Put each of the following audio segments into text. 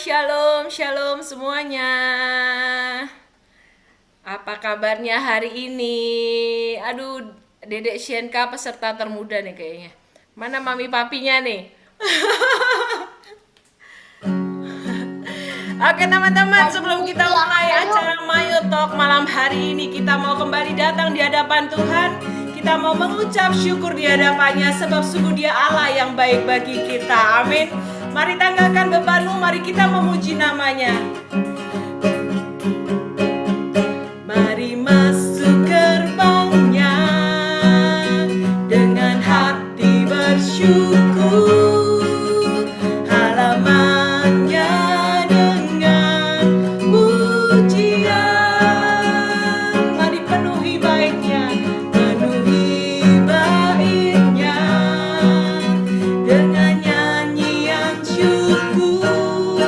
Shalom, shalom semuanya. Apa kabarnya hari ini? Aduh, Dedek Shenka peserta termuda nih kayaknya. Mana mami papinya nih? Oke teman-teman, sebelum kita mulai acara Mayo Talk malam hari ini, kita mau kembali datang di hadapan Tuhan. Kita mau mengucap syukur di hadapannya, sebab sungguh Dia Allah yang baik bagi kita. Amin. Mari tanggalkan bebanmu, mari kita memuji namanya. Mari masuk gerbangnya dengan hati bersyukur, halamannya dengan pujian. Mari penuhi baiknya, dengan nyanyian syukur,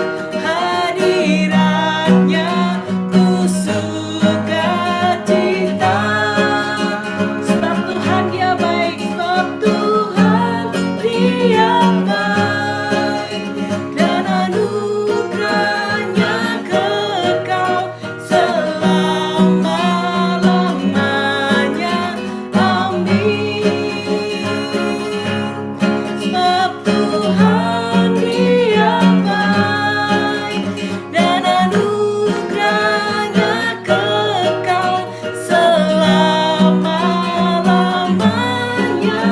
hadiratnya ku suka cita. Sebab Tuhan Dia baik, sebab Tuhan Dia baik, dan anugerahnya kekal selama-lamanya. Amin. Sebab Tuhan Dia baik, dan anugerahnya kekal selama-lamanya.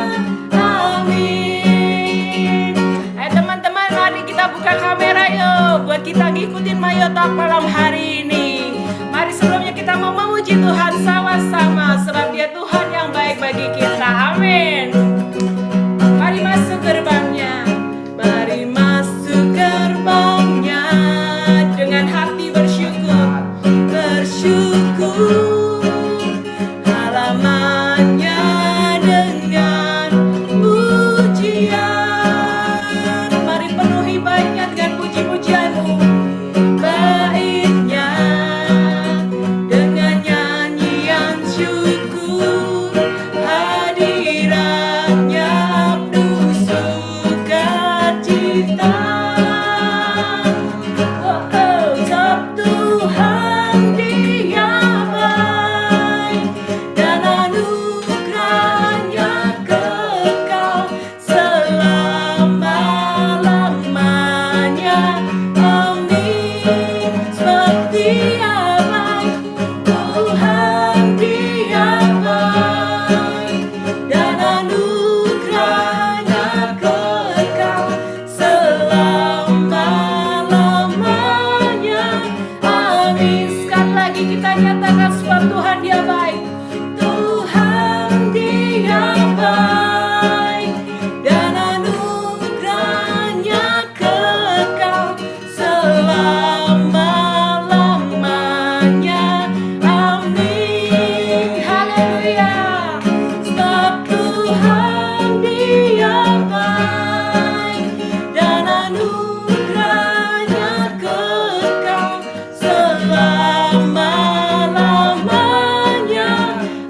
Amin. Ayo teman-teman, mari kita buka kamera yuk, buat kita ngikutin Mayo Talk malam hari ini. Mari sebelumnya kita mau memuji Tuhan sama-sama, sebab Dia Tuhan yang baik bagi kita. Amin. Mari masuk gerbangnya, mari masuk gerbangnya dengan hati bersyukur, halamannya dengan pujian. Mari penuhi baiknya dengan puji-pujianmu, baiknya dengan nyanyian syukur, hadiratnya penuh sukacita. Sebab Tuhan Dia baik, dan anugerahnya kekal selama-lamanya. Amin. Sebab Dia baik, Tuhan Dia baik, dan anugerahnya kekal selama-lamanya. Amin. Sekali lagi kita nyatakan, sebab Tuhan Dia baik, Tuhan Dia baik, dan anugerahnya kekal selama-lamanya. Amin. Haleluya. Sebab Tuhan Dia baik, dan anugerahnya kekal selama-lamanya.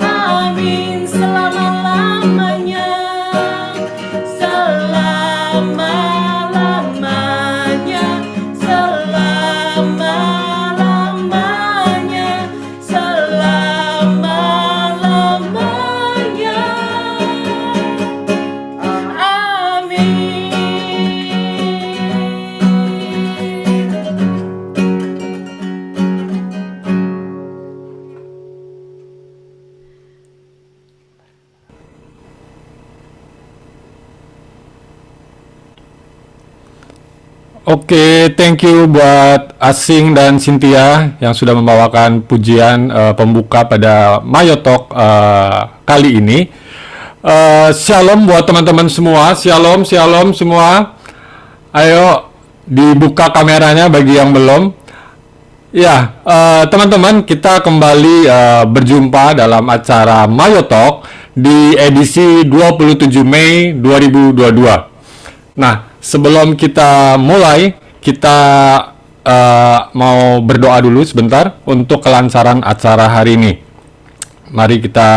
Amin. Selama-lamanya, selama-lamanya, selama-lamanya, selama-lamanya. Oke, thank you buat Asing dan Cynthia yang sudah membawakan pujian pembuka pada Mayo Talk kali ini. Shalom buat teman-teman semua, shalom, shalom semua. Ayo dibuka kameranya bagi yang belum. Ya, teman-teman, kita kembali berjumpa dalam acara Mayo Talk di edisi 27 Mei 2022. Nah, sebelum kita mulai, kita mau berdoa dulu sebentar untuk kelancaran acara hari ini. Mari kita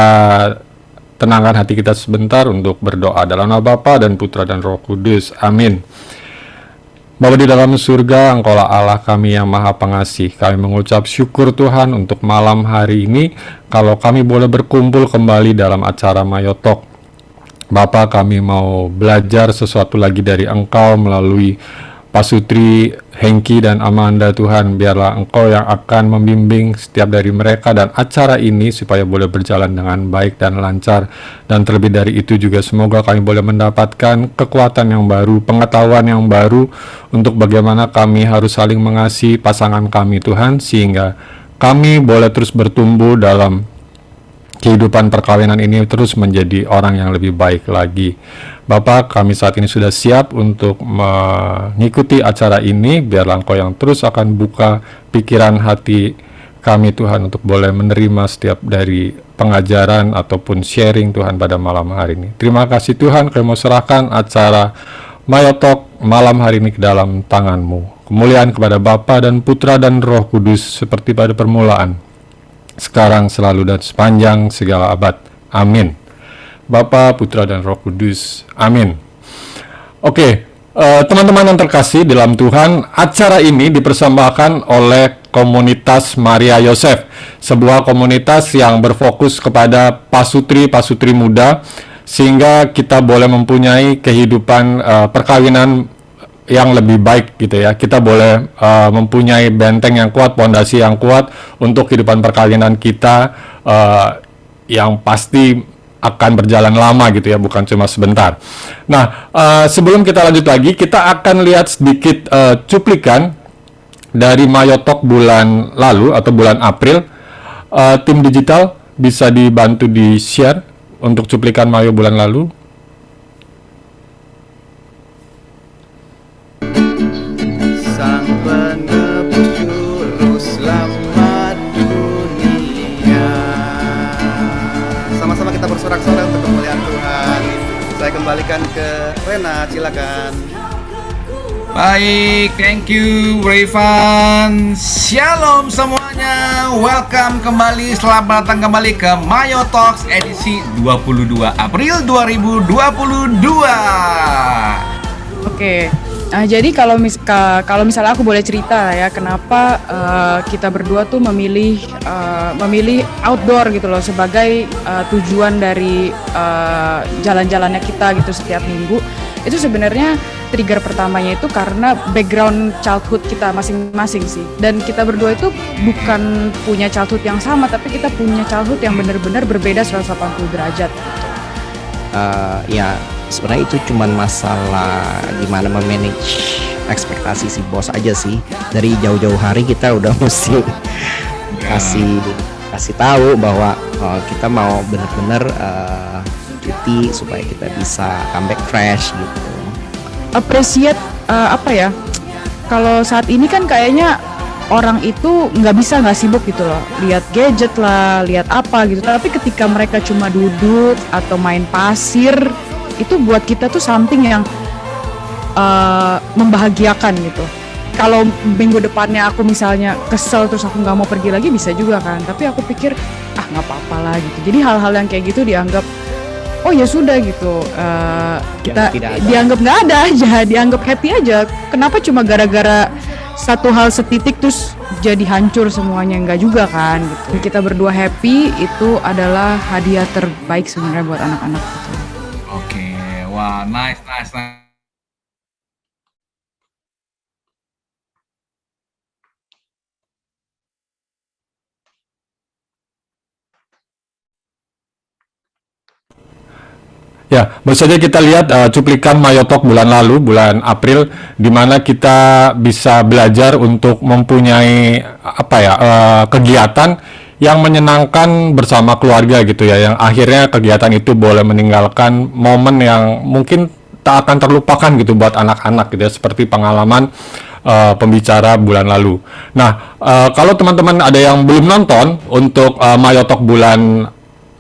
tenangkan hati kita sebentar untuk berdoa dalam nama Bapa dan Putra dan Roh Kudus. Amin. Bapa di dalam surga, Engkaulah Allah kami yang Maha Pengasih. Kami mengucap syukur Tuhan untuk malam hari ini, kalau kami boleh berkumpul kembali dalam acara Mayotalk. Bapa, kami mau belajar sesuatu lagi dari Engkau melalui Pasutri, Hengki, dan Amanda. Tuhan, biarlah Engkau yang akan membimbing setiap dari mereka dan acara ini supaya boleh berjalan dengan baik dan lancar. Dan terlebih dari itu juga semoga kami boleh mendapatkan kekuatan yang baru, pengetahuan yang baru untuk bagaimana kami harus saling mengasihi pasangan kami, Tuhan, sehingga kami boleh terus bertumbuh dalam kehidupan perkawinan ini, terus menjadi orang yang lebih baik lagi. Bapak, kami saat ini sudah siap untuk mengikuti acara ini. Biarlah Engkau yang terus akan buka pikiran hati kami, Tuhan, untuk boleh menerima setiap dari pengajaran ataupun sharing, Tuhan, pada malam hari ini. Terima kasih, Tuhan. Kami mau serahkan acara Mayotalk malam hari ini ke dalam tangan-Mu. Kemuliaan kepada Bapa dan Putra dan Roh Kudus, seperti pada permulaan, sekarang, selalu, dan sepanjang segala abad. Amin. Bapa, Putra, dan Roh Kudus. Amin. Oke, teman-teman yang terkasih dalam Tuhan, acara ini dipersembahkan oleh komunitas Maria Yosef, sebuah komunitas yang berfokus kepada pasutri muda, sehingga kita boleh mempunyai kehidupan perkawinan yang lebih baik gitu ya. Kita boleh mempunyai benteng yang kuat, pondasi yang kuat untuk kehidupan perkawinan kita, yang pasti akan berjalan lama gitu ya, bukan cuma sebentar. Nah, sebelum kita lanjut lagi, kita akan lihat sedikit cuplikan dari Mayotalk bulan lalu atau bulan April. Tim digital bisa dibantu di-share untuk cuplikan Mayo bulan lalu. Sang penebus juru selamat dunia. Sama-sama kita bersorak-sorai untuk kemuliaan Tuhan. Saya kembalikan ke Rena, silakan. Baik, thank you Revan. Shalom semuanya. Welcome kembali, selamat datang kembali ke Mayotalks edisi 22 April 2022. Oke. Nah, jadi kalau misalnya aku boleh cerita ya, kenapa kita berdua tuh memilih outdoor gitu loh sebagai tujuan dari jalan-jalannya kita gitu setiap minggu. Itu sebenarnya trigger pertamanya itu karena background childhood kita masing-masing sih. Dan kita berdua itu bukan punya childhood yang sama, tapi kita punya childhood yang benar-benar berbeda 180 derajat gitu. Ya sebenarnya itu cuman masalah gimana memanage ekspektasi si bos aja sih. Dari jauh-jauh hari kita udah mesti kasih tahu bahwa kita mau benar-benar cuti supaya kita bisa comeback fresh gitu. Appreciate apa ya? Kalau saat ini kan kayaknya orang itu nggak sibuk gitu loh, lihat gadget lah, lihat apa gitu. Tapi ketika mereka cuma duduk atau main pasir, itu buat kita tuh something yang membahagiakan gitu. Kalau minggu depannya aku misalnya kesel terus aku nggak mau pergi lagi, bisa juga kan. Tapi aku pikir nggak apa-apa lah gitu. Jadi hal-hal yang kayak gitu dianggap oh ya sudah gitu, kita dianggap nggak ada aja, dianggap happy aja. Kenapa cuma gara-gara satu hal setitik terus jadi hancur semuanya? Enggak juga kan gitu. Kita berdua happy, itu adalah hadiah terbaik sebenarnya buat anak-anak gitu. Oke, wah nice. Ya, baru saja kita lihat cuplikan Mayotalk bulan lalu, bulan April, di mana kita bisa belajar untuk mempunyai kegiatan yang menyenangkan bersama keluarga gitu ya, yang akhirnya kegiatan itu boleh meninggalkan momen yang mungkin tak akan terlupakan gitu buat anak-anak gitu ya, seperti pengalaman pembicara bulan lalu. Nah, kalau teman-teman ada yang belum nonton untuk Mayotalk bulan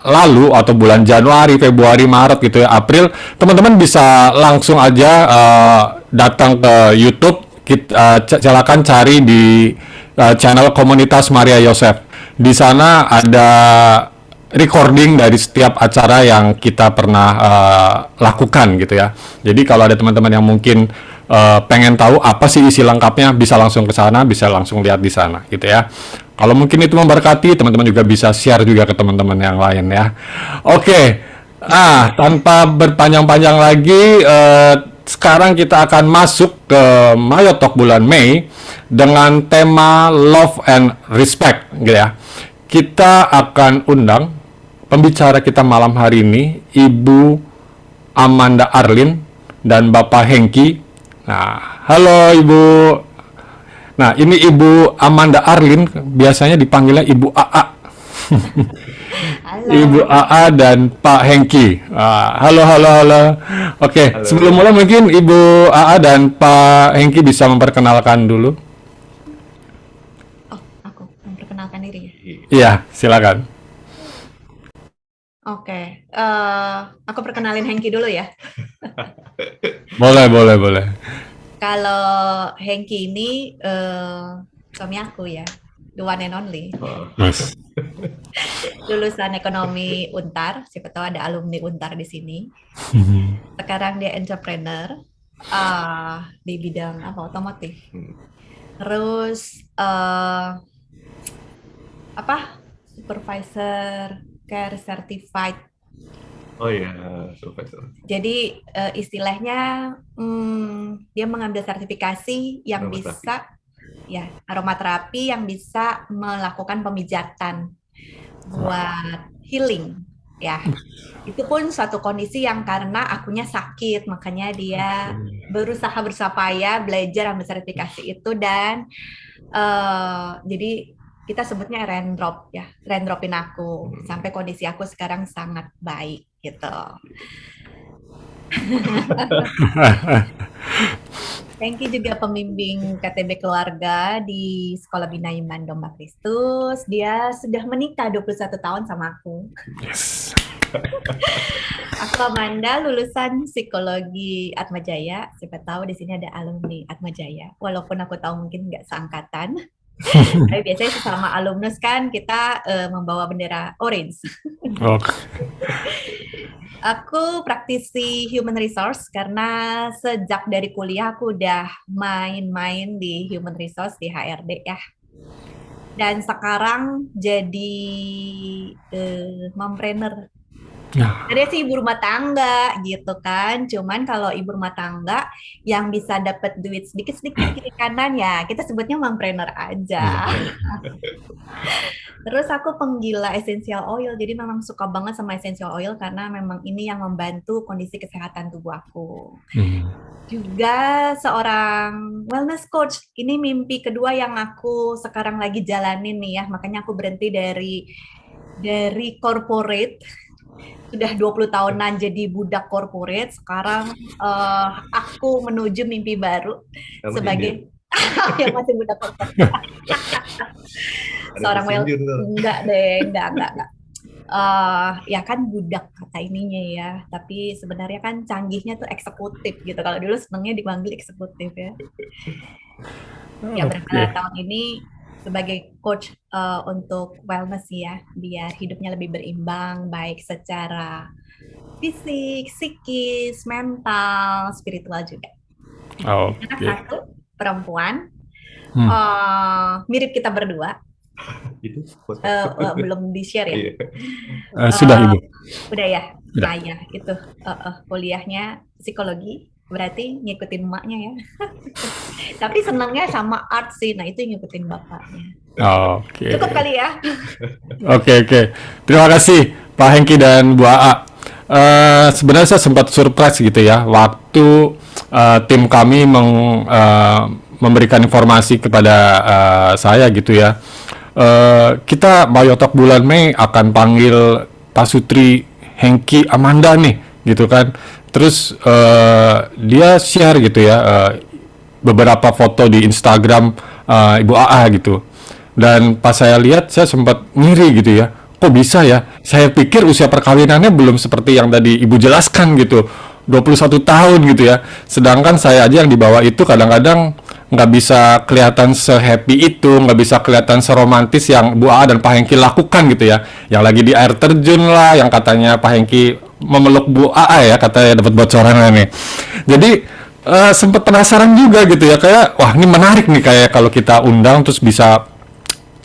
lalu atau bulan Januari, Februari, Maret gitu ya, April, teman-teman bisa langsung aja datang ke YouTube. Silakan cari di channel komunitas Maria Yosef. Di sana ada recording dari setiap acara yang kita pernah lakukan gitu ya. Jadi kalau ada teman-teman yang mungkin pengen tahu apa sih isi lengkapnya, bisa langsung ke sana, bisa langsung lihat di sana gitu ya. Kalau mungkin itu memberkati, teman-teman juga bisa share juga ke teman-teman yang lain ya. Oke, tanpa berpanjang-panjang lagi, sekarang kita akan masuk ke Mayo Talk bulan Mei dengan tema Love and Respect gitu ya. Kita akan undang pembicara kita malam hari ini, Ibu Amanda Arlin dan Bapak Hengki. Nah, halo Ibu. Nah, ini Ibu Amanda Arlin, biasanya dipanggilnya Ibu AA. Halo. Ibu AA dan Pak Hengki. Halo. Oke, sebelum mulai mungkin Ibu AA dan Pak Hengki bisa memperkenalkan dulu. Oh, aku memperkenalkan diri ya. Iya, silakan. Oke, aku perkenalin Hengki dulu ya. Boleh. Kalau Hengki ini suami aku ya, the one and only. Mas. Lulusan ekonomi Untar, siapa tahu ada alumni Untar di sini. Sekarang dia entrepreneur di bidang apa otomotif. Terus supervisor care certified. Oh iya, supervisor. Jadi istilahnya dia mengambil sertifikasi yang bisa ya aromaterapi yang bisa melakukan pemijatan buat healing ya. Itu pun suatu kondisi yang karena akunya sakit, makanya dia berusaha bersusah payah belajar ambil sertifikasi itu dan jadi kita sebutnya raindropin aku sampai kondisi aku sekarang sangat baik gitu. Thank you juga pembimbing KTB keluarga di Sekolah Bina Iman Domba Kristus. Dia sudah menikah 21 tahun sama aku. Yes. Aku Amanda, lulusan psikologi Atmajaya. Siapa tahu di sini ada alumni Atmajaya. Walaupun aku tahu mungkin nggak seangkatan. Tapi biasanya sesama alumnus kan kita membawa bendera orange. Aku praktisi human resource karena sejak dari kuliah aku udah main-main di human resource di HRD ya. Dan sekarang jadi mompreneur. Ada sih ibu rumah tangga gitu kan. Cuman kalau ibu rumah tangga yang bisa dapat duit sedikit-sedikit kiri kanan ya kita sebutnya mompreneur aja. Terus aku penggila essential oil. Jadi memang suka banget sama essential oil karena memang ini yang membantu kondisi kesehatan tubuh aku. Juga seorang wellness coach. Ini mimpi kedua yang aku sekarang lagi jalanin nih ya. Makanya aku berhenti dari corporate. Sudah 20 tahunan jadi budak corporate, sekarang aku menuju mimpi baru sebagai yang masih budak corporate. Seorang enggak. Ya kan budak kata ininya ya, tapi sebenarnya kan canggihnya tuh eksekutif gitu. Kalau dulu senengnya dipanggil eksekutif ya. Ya berapa tahun ini sebagai coach untuk wellness ya, biar hidupnya lebih berimbang, baik secara fisik, psikis, mental, spiritual juga. Anak satu, perempuan, mirip kita berdua. Itu belum di-share ya? Sudah Ibu. Udah ya? Nah ya, itu kuliahnya psikologi, berarti ngikutin emaknya ya. Tapi senangnya sama art sih, nah itu ngikutin bapaknya. Cukup kali ya. Oke. Terima kasih Pak Hengki dan Bu AA. Sebenarnya saya sempat surprise gitu ya, waktu tim kami memberikan informasi kepada saya gitu ya. Kita Mayo Talk bulan Mei akan panggil Pak Sutri Hengki Amanda nih, gitu kan. Terus dia share gitu ya beberapa foto di Instagram Ibu AA gitu. Dan pas saya lihat saya sempat ngiri gitu ya. Kok bisa ya? Saya pikir usia perkawinannya belum seperti yang tadi Ibu jelaskan gitu. 21 tahun gitu ya. Sedangkan saya aja yang di bawah itu kadang-kadang nggak bisa kelihatan se-happy itu, nggak bisa kelihatan seromantis yang Bu AA dan Pak Hengki lakukan gitu ya. Yang lagi di air terjun lah, yang katanya Pak Hengki memeluk Bu AA ya, katanya dapat bocoran nih. Jadi sempet penasaran juga gitu ya, kayak wah ini menarik nih kayak kalau kita undang terus bisa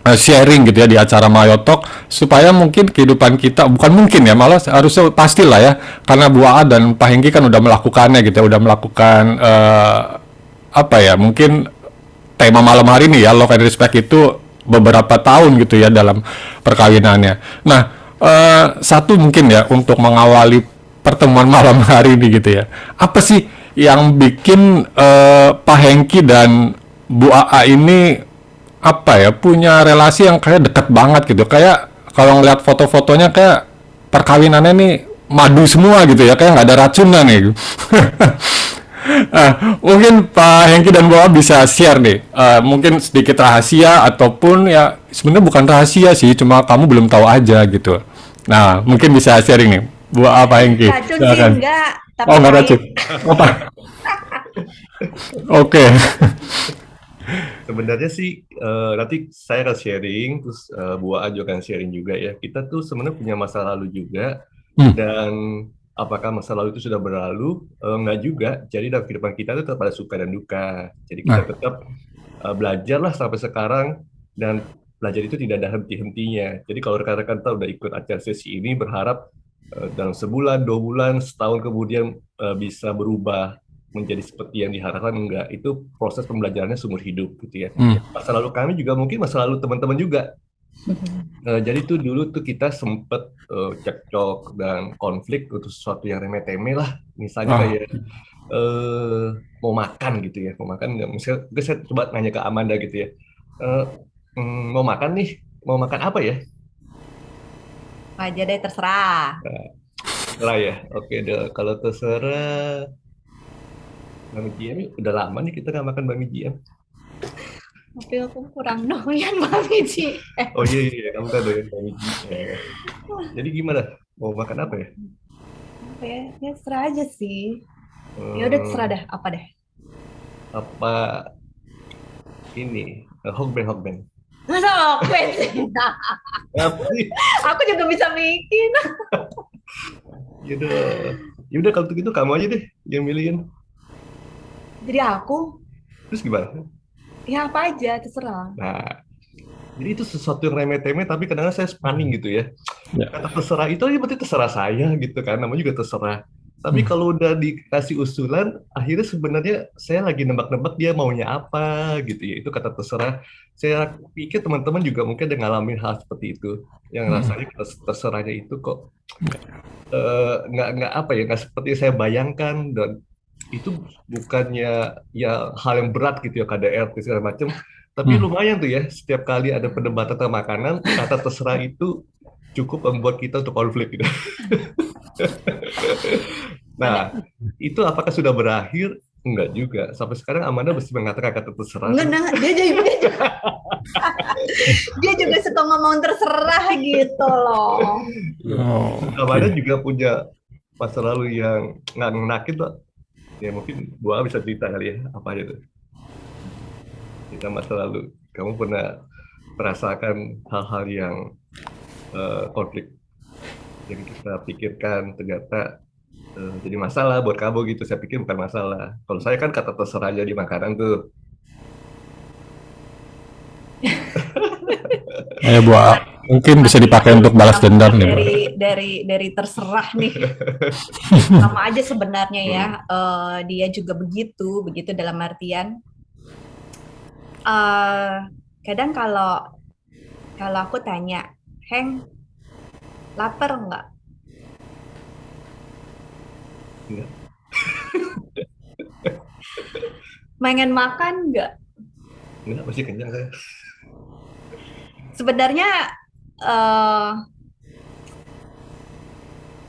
sharing gitu ya di acara Mayotalk supaya mungkin kehidupan kita bukan mungkin ya malah harusnya pastilah ya karena Bu Aa dan Pak Hengki kan udah melakukannya gitu ya udah melakukan apa ya mungkin tema malam hari ini ya love and respect itu beberapa tahun gitu ya dalam perkawinannya. Nah satu mungkin ya untuk mengawali pertemuan malam hari ini gitu ya apa sih yang bikin Pak Hengki dan Bu Aa ini apa ya punya relasi yang kayak dekat banget gitu kayak kalau ngeliat foto-fotonya kayak perkawinannya nih madu semua gitu ya kayak nggak ada racunan nih. Mungkin Pak Hengki dan Bu Aa bisa share nih mungkin sedikit rahasia ataupun ya sebenarnya bukan rahasia sih cuma kamu belum tahu aja gitu. Nah mungkin bisa sharing nih Bu Aa Pak Hengki. Racun sih enggak, tapi Oh nggak pahit. racun. Apa? Oke. Sebenarnya sih nanti saya akan sharing, terus Bu Aa juga akan sharing juga ya. Kita tuh sebenarnya punya masa lalu juga, dan apakah masa lalu itu sudah berlalu? Enggak juga. Jadi dalam kehidupan kita itu tetap ada suka dan duka. Jadi kita tetap belajarlah sampai sekarang, dan belajar itu tidak ada henti-hentinya. Jadi kalau rekan-rekan tahu udah ikut acara sesi ini, berharap dalam sebulan, 2 bulan, setahun kemudian bisa berubah menjadi seperti yang diharapkan, enggak. Itu proses pembelajarannya seumur hidup gitu ya. Masa lalu kami juga mungkin masa lalu teman-teman juga. Jadi tuh dulu tuh kita sempet cekcok dan konflik untuk sesuatu yang remeh-temeh lah. Misalnya kayak mau makan gitu ya. Mau makan nggak? Misalnya saya coba nanya ke Amanda gitu ya. Mau makan nih, mau makan apa ya? Aja deh terserah. Terserah ya. Oke deh, kalau terserah Bami Jian, udah lama nih kita nggak makan Bami Jian. Tapi aku kurang doyan Bami Ji. Oh iya, kamu kan doyan Bami Jian. Jadi gimana? Mau makan apa ya? Apa ya? Ya terserah aja sih. Ya udah terserah dah, apa deh? Apa ini? Hokben. Masa aku sih? Apa sih? Aku juga bisa bikin. Yaudah kalau gitu kamu aja deh yang milihin. Jadi aku, Terus gimana? ya apa aja terserah. Nah, jadi itu sesuatu yang remeh-temeh, tapi kadang-kadang saya spanning gitu ya. Ya. Kata terserah itu aja berarti terserah saya gitu kan, namanya juga terserah. Tapi kalau udah dikasih usulan, akhirnya sebenarnya saya lagi nebak-nebak dia maunya apa gitu ya. Itu kata terserah. Saya pikir teman-teman juga mungkin ada ngalamin hal seperti itu. Yang rasanya terserahnya itu kok nggak apa ya, nggak seperti saya bayangkan, dan itu bukannya ya hal yang berat gitu ya KDRT segala macam, tapi lumayan tuh ya setiap kali ada perdebatan tentang makanan, kata terserah itu cukup membuat kita untuk konflik gitu. Nah, itu apakah sudah berakhir? Enggak juga. Sampai sekarang Amanda mesti mengatakan kata terserah. Enggak, dia juga suka ngomong terserah gitu loh. Amanda juga punya masa lalu yang nggak ngenakit loh. Ya mungkin Bu Aa bisa cerita kali ya, apa aja tuh? Kita masa lalu, kamu pernah merasakan hal-hal yang konflik yang kita pikirkan ternyata jadi masalah buat kamu gitu. Saya pikir bukan masalah. Kalau saya kan kata terserah aja di makanan tuh. Ya Bu Aa, mungkin bisa dipakai untuk balas dendam nih Bu. Dari terserah nih. Sama aja sebenarnya ya. Dia juga begitu dalam artian kadang kalau aku tanya, Heng, lapar nggak? Enggak. Pengen makan nggak? Enggak, masih kenyang saya. Sebenarnya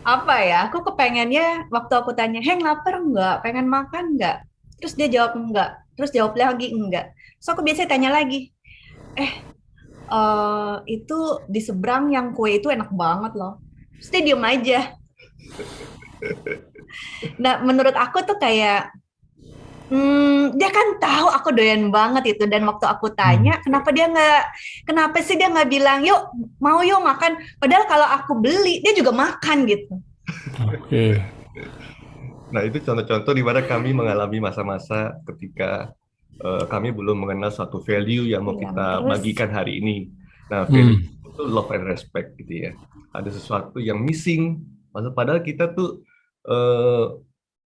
apa ya? Aku kepengennya waktu aku tanya, Heng lapar nggak? Pengen makan nggak? Terus dia jawab enggak. Terus jawab lagi enggak. So aku biasanya tanya lagi, itu di seberang yang kue itu enak banget loh. Terus dia diem aja. Nah menurut aku tuh kayak dia kan tahu aku doyan banget itu, dan waktu aku tanya kenapa sih dia nggak bilang yuk makan, padahal kalau aku beli dia juga makan gitu. Oke. Nah, itu contoh-contoh di mana kami mengalami masa-masa ketika kami belum mengenal suatu value yang mau Iya, kita terus bagikan hari ini. Nah, value Hmm. itu love and respect gitu ya. Ada sesuatu yang missing. Padahal kita tuh eh,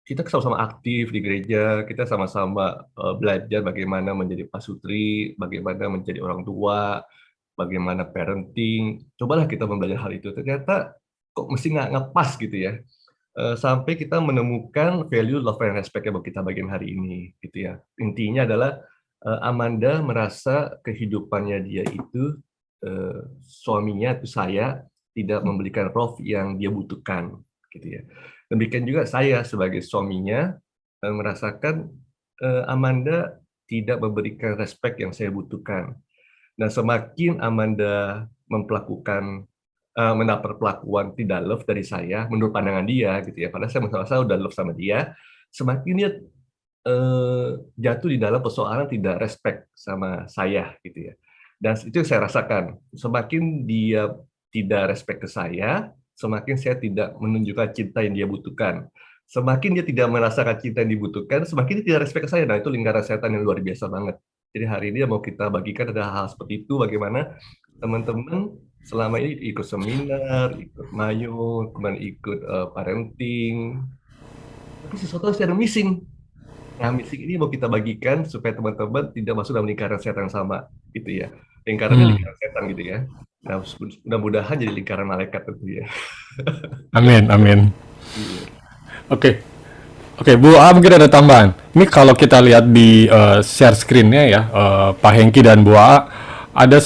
kita sama-sama aktif di gereja, kita sama-sama belajar bagaimana menjadi pasutri, bagaimana menjadi orang tua, bagaimana parenting. Cobalah kita belajar hal itu. Ternyata kok mesti nggak ngepas gitu ya. Sampai kita menemukan value love and respect yang mau kita bagian hari ini gitu ya. Intinya adalah Amanda merasa kehidupannya dia itu suaminya itu saya tidak memberikan love yang dia butuhkan gitu ya. Demikian juga saya sebagai suaminya merasakan Amanda tidak memberikan respect yang saya butuhkan. Nah, semakin Amanda mendapat perlakuan tidak love dari saya, menurut pandangan dia gitu ya, padahal saya merasa udah love sama dia, semakin dia jatuh di dalam persoalan tidak respect sama saya gitu ya. Dan itu yang saya rasakan, semakin dia tidak respect ke saya, semakin saya tidak menunjukkan cinta yang dia butuhkan. Semakin dia tidak merasakan cinta yang dibutuhkan, semakin dia tidak respect ke saya. Nah, itu lingkaran setan yang luar biasa banget. Jadi hari ini yang mau kita bagikan ada hal seperti itu, bagaimana teman-teman selama ini ikut seminar, ikut mayo, kemudian ikut parenting, tapi sesuatu yang missing. Nah, missing ini mau kita bagikan supaya teman-teman tidak masuk dalam lingkaran setan yang sama, gitu ya. Lingkarannya lingkaran setan gitu ya. Nah, mudah-mudahan jadi lingkaran malaikat tentu ya. Amin, amin. Oke. Oke, Bu A mungkin ada tambahan. Ini kalau kita lihat di share screen-nya ya, Pak Hengki dan Bu A, ada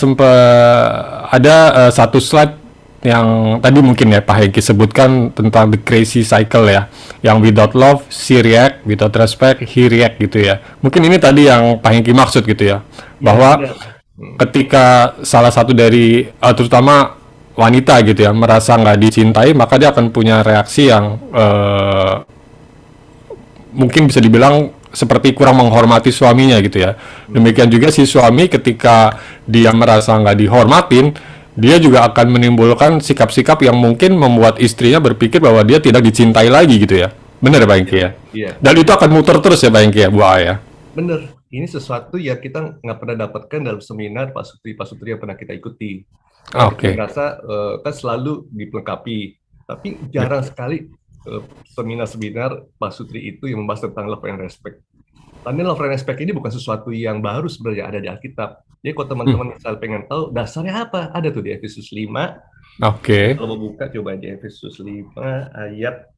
satu slide yang tadi mungkin ya Pak Hengki sebutkan tentang the crazy cycle ya, yang without love, she react, without respect, he react gitu ya. Mungkin ini tadi yang Pak Hengki maksud gitu ya, bahwa ketika salah satu dari terutama wanita gitu ya merasa nggak dicintai, maka dia akan punya reaksi yang mungkin bisa dibilang seperti kurang menghormati suaminya gitu ya. Demikian juga si suami ketika dia merasa nggak dihormatin, dia juga akan menimbulkan sikap-sikap yang mungkin membuat istrinya berpikir bahwa dia tidak dicintai lagi gitu ya. Benar ya Pak Hengki ya? Iya. Dan itu akan muter terus ya Pak Hengki ya, Bu A ya? Bener, ini sesuatu yang kita nggak pernah dapatkan dalam seminar pasutri yang pernah kita ikuti. Oke. Kita merasa kan selalu dilengkapi, tapi jarang sekali seminar-seminar pasutri itu yang membahas tentang love and respect. Karena love and respect ini bukan sesuatu yang baru sebenarnya ada di Alkitab. Jadi kalau teman-teman misal pengen tahu dasarnya apa, ada tuh di Efesus 5. Oke. Kalau mau buka coba di Efesus 5 ayat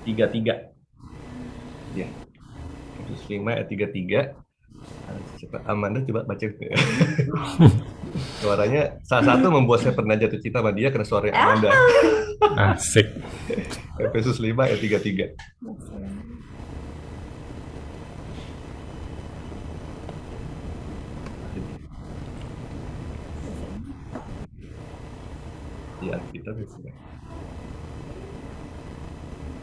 33. Ya. Efesus 5 ayat 33. Amanda coba baca. Suaranya salah satu membuat saya pernah jatuh cinta sama dia karena suaranya Amanda. Asik. Efesus 5 ayat 33. Ya, kita bisa.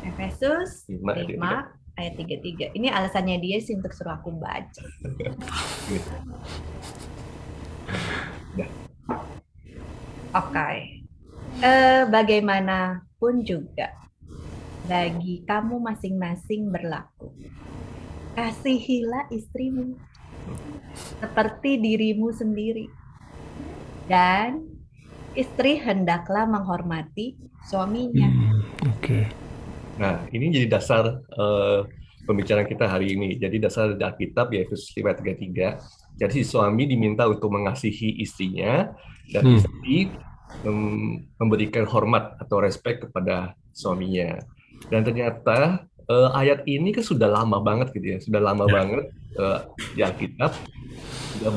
Efesus 5 ayat 5 ayat 33. Ini alasannya dia sih untuk suruh aku baca. Oke. Bagaimanapun juga bagi kamu masing-masing berlaku. Kasihilah istrimu seperti dirimu sendiri. Dan istri hendaklah menghormati suaminya. Oke. Nah, ini jadi dasar pembicaraan kita hari ini. Jadi dasar dari Alkitab ya Efesus 5:33. Jadi si suami diminta untuk mengasihi istrinya dan istri memberikan hormat atau respect kepada suaminya. Dan ternyata ayat ini kan sudah lama banget gitu ya, sudah lama banget di Alkitab, sudah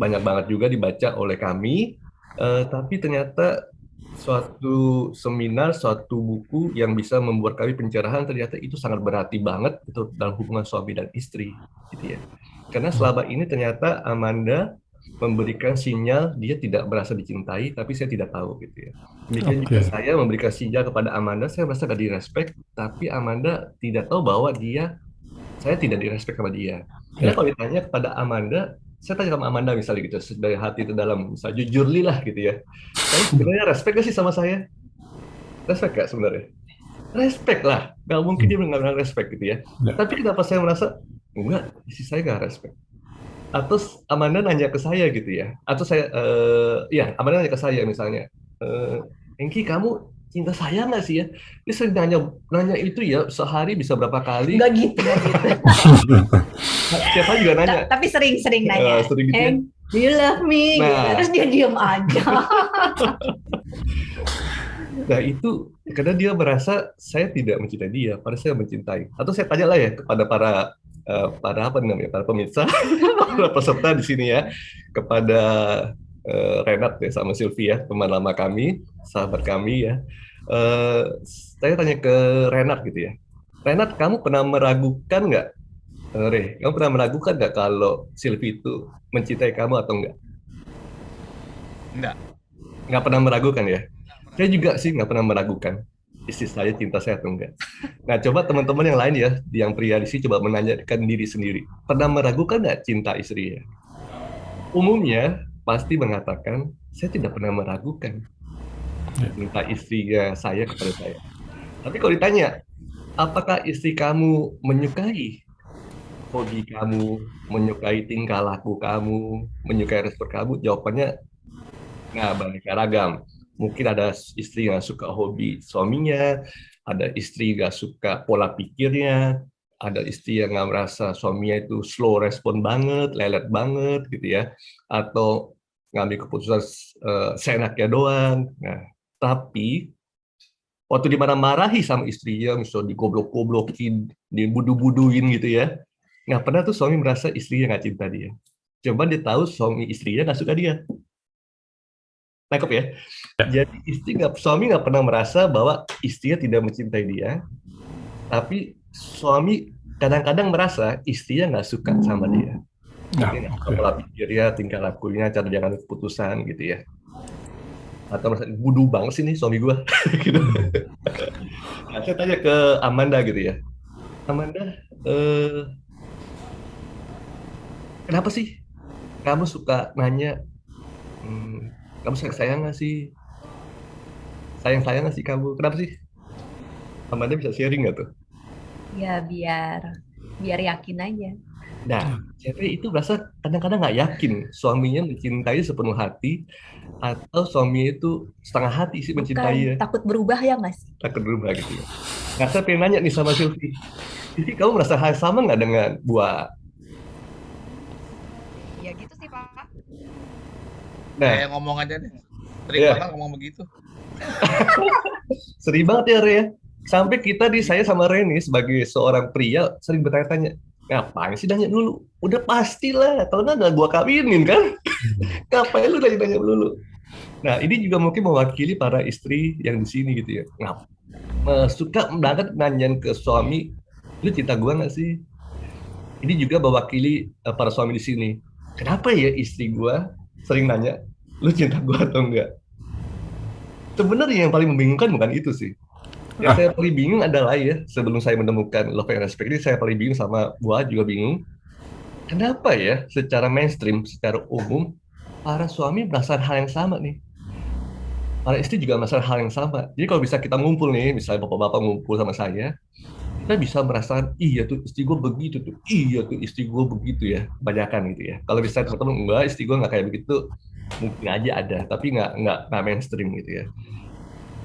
banyak banget juga dibaca oleh kami. Tapi ternyata suatu seminar, suatu buku yang bisa membuat kami pencerahan ternyata itu sangat berarti banget itu dalam hubungan suami dan istri, gitu ya. Karena selama ini ternyata Amanda memberikan sinyal dia tidak merasa dicintai, tapi saya tidak tahu, gitu ya. Demikian juga saya memberikan sinyal kepada Amanda, saya merasa gak direspek, tapi Amanda tidak tahu bahwa saya tidak direspek sama dia. Karena kalau ditanya kepada Amanda, saya tanya sama Amanda misalnya gitu, dari hati itu dalam, misalnya jujurli lah gitu ya. Tapi sebenarnya respect gak sih sama saya? Respect gak sebenarnya? respect lah, nggak mungkin dia nggak respect gitu ya. Ya. Tapi kenapa saya merasa enggak, istri saya nggak respect? Atau Amanda nanya ke saya gitu ya, atau saya ya Amanda nanya ke saya misalnya, Engki kamu cinta saya nggak sih ya? Dia sering nanya nanya itu ya, sehari bisa berapa kali? Nggak gitu, nggak gitu. Setiap hari juga nanya. Tapi sering-sering nanya, Sering gitu ya. do you love me? Gitu. Nah. Terus dia diem aja. Nah itu karena dia merasa saya tidak mencintai dia, padahal saya mencintai. Atau saya tanya lah ya kepada para apa namanya, para pemirsa, para peserta di sini ya, kepada Renat ya sama Sylvia, teman lama kami, sahabat kami ya. Eh, saya tanya ke Renat gitu ya, Renat kamu pernah meragukan nggak, Re, kamu pernah meragukan nggak kalau Sylvie itu mencintai kamu atau enggak? Enggak. Nggak pernah meragukan ya? Saya juga sih nggak pernah meragukan istri saya cinta saya atau enggak. Nah, coba teman-teman yang lain ya, yang pria di sini coba menanyakan diri sendiri. Pernah meragukan nggak cinta istri ya? Umumnya pasti mengatakan, saya tidak pernah meragukan cinta istrinya saya kepada saya. Tapi kalau ditanya, apakah istri kamu menyukai hobi kamu, menyukai tingkah laku kamu, menyukai respon kamu? Jawabannya nggak beraneka ragam. Mungkin ada istri yang suka hobi suaminya, ada istri nggak suka pola pikirnya, ada istri yang nggak merasa suaminya itu slow respon banget, lelet banget gitu ya, atau ngambil keputusan seenaknya doang. Nah, tapi waktu dimarah-marahi sama istrinya, misalnya digoblok-goblokin, dibudu-buduin gitu ya, nggak pernah tuh suami merasa istrinya nggak cinta dia. Coba dia tahu suami istrinya nggak suka dia. Nangkep ya? Jadi suami nggak pernah merasa bahwa istrinya tidak mencintai dia, tapi suami kadang-kadang merasa istrinya nggak suka sama dia. Mungkin pola pikirnya, tingkah lakunya, cara dia ngambil keputusan gitu ya. Atau merasa bodoh banget sih nih suami gue. gitu. Nah, saya tanya ke Amanda gitu ya. Amanda, kenapa sih kamu suka nanya, kamu sayang nggak sih? Sayang nggak sih kamu? Kenapa sih? Amanda bisa sharing nggak tuh? Ya biar yakin aja. Nah, cewek itu merasa kadang-kadang nggak yakin suaminya mencintai sepenuh hati, atau suaminya itu setengah hati sih mencintai ya. Takut berubah ya nggak sih? Takut berubah gitu ya. Nah, saya pengen nanya nih sama Sylvie. Sylvie, kamu merasa hal sama nggak dengan Buah? Ya gitu sih Pak. Nah, Kayak ngomong aja deh. Sering Iya. banget ngomong begitu. sering banget ya Re ya. Sampai kita saya sama Reni sebagai seorang pria sering bertanya-tanya, ngapain sih nanya dulu? Udah pastilah, kalau nggak gua kawinin kan? Ngapain lu nanya-nanya dulu? Nah, ini juga mungkin mewakili para istri yang di sini gitu ya. Suka banget nanyain ke suami, lu cinta gua nggak sih? Ini juga mewakili para suami di sini. Kenapa ya istri gua sering nanya, lu cinta gua atau enggak? Sebenarnya yang paling membingungkan bukan itu sih. Yang saya paling bingung adalah ya, sebelum saya menemukan love and respect ini, saya paling bingung sama Buah juga bingung. Kenapa ya secara mainstream, secara umum, para suami merasakan hal yang sama nih. Para istri juga merasakan hal yang sama. Jadi kalau bisa kita ngumpul nih, misalnya bapak-bapak ngumpul sama saya, kita bisa merasakan, iya tuh istri gue begitu tuh, iya tuh istri gue begitu ya, kebanyakan gitu ya. Kalau misalnya teman-teman, enggak, istri gue nggak kayak begitu, mungkin aja ada, tapi nggak mainstream gitu ya.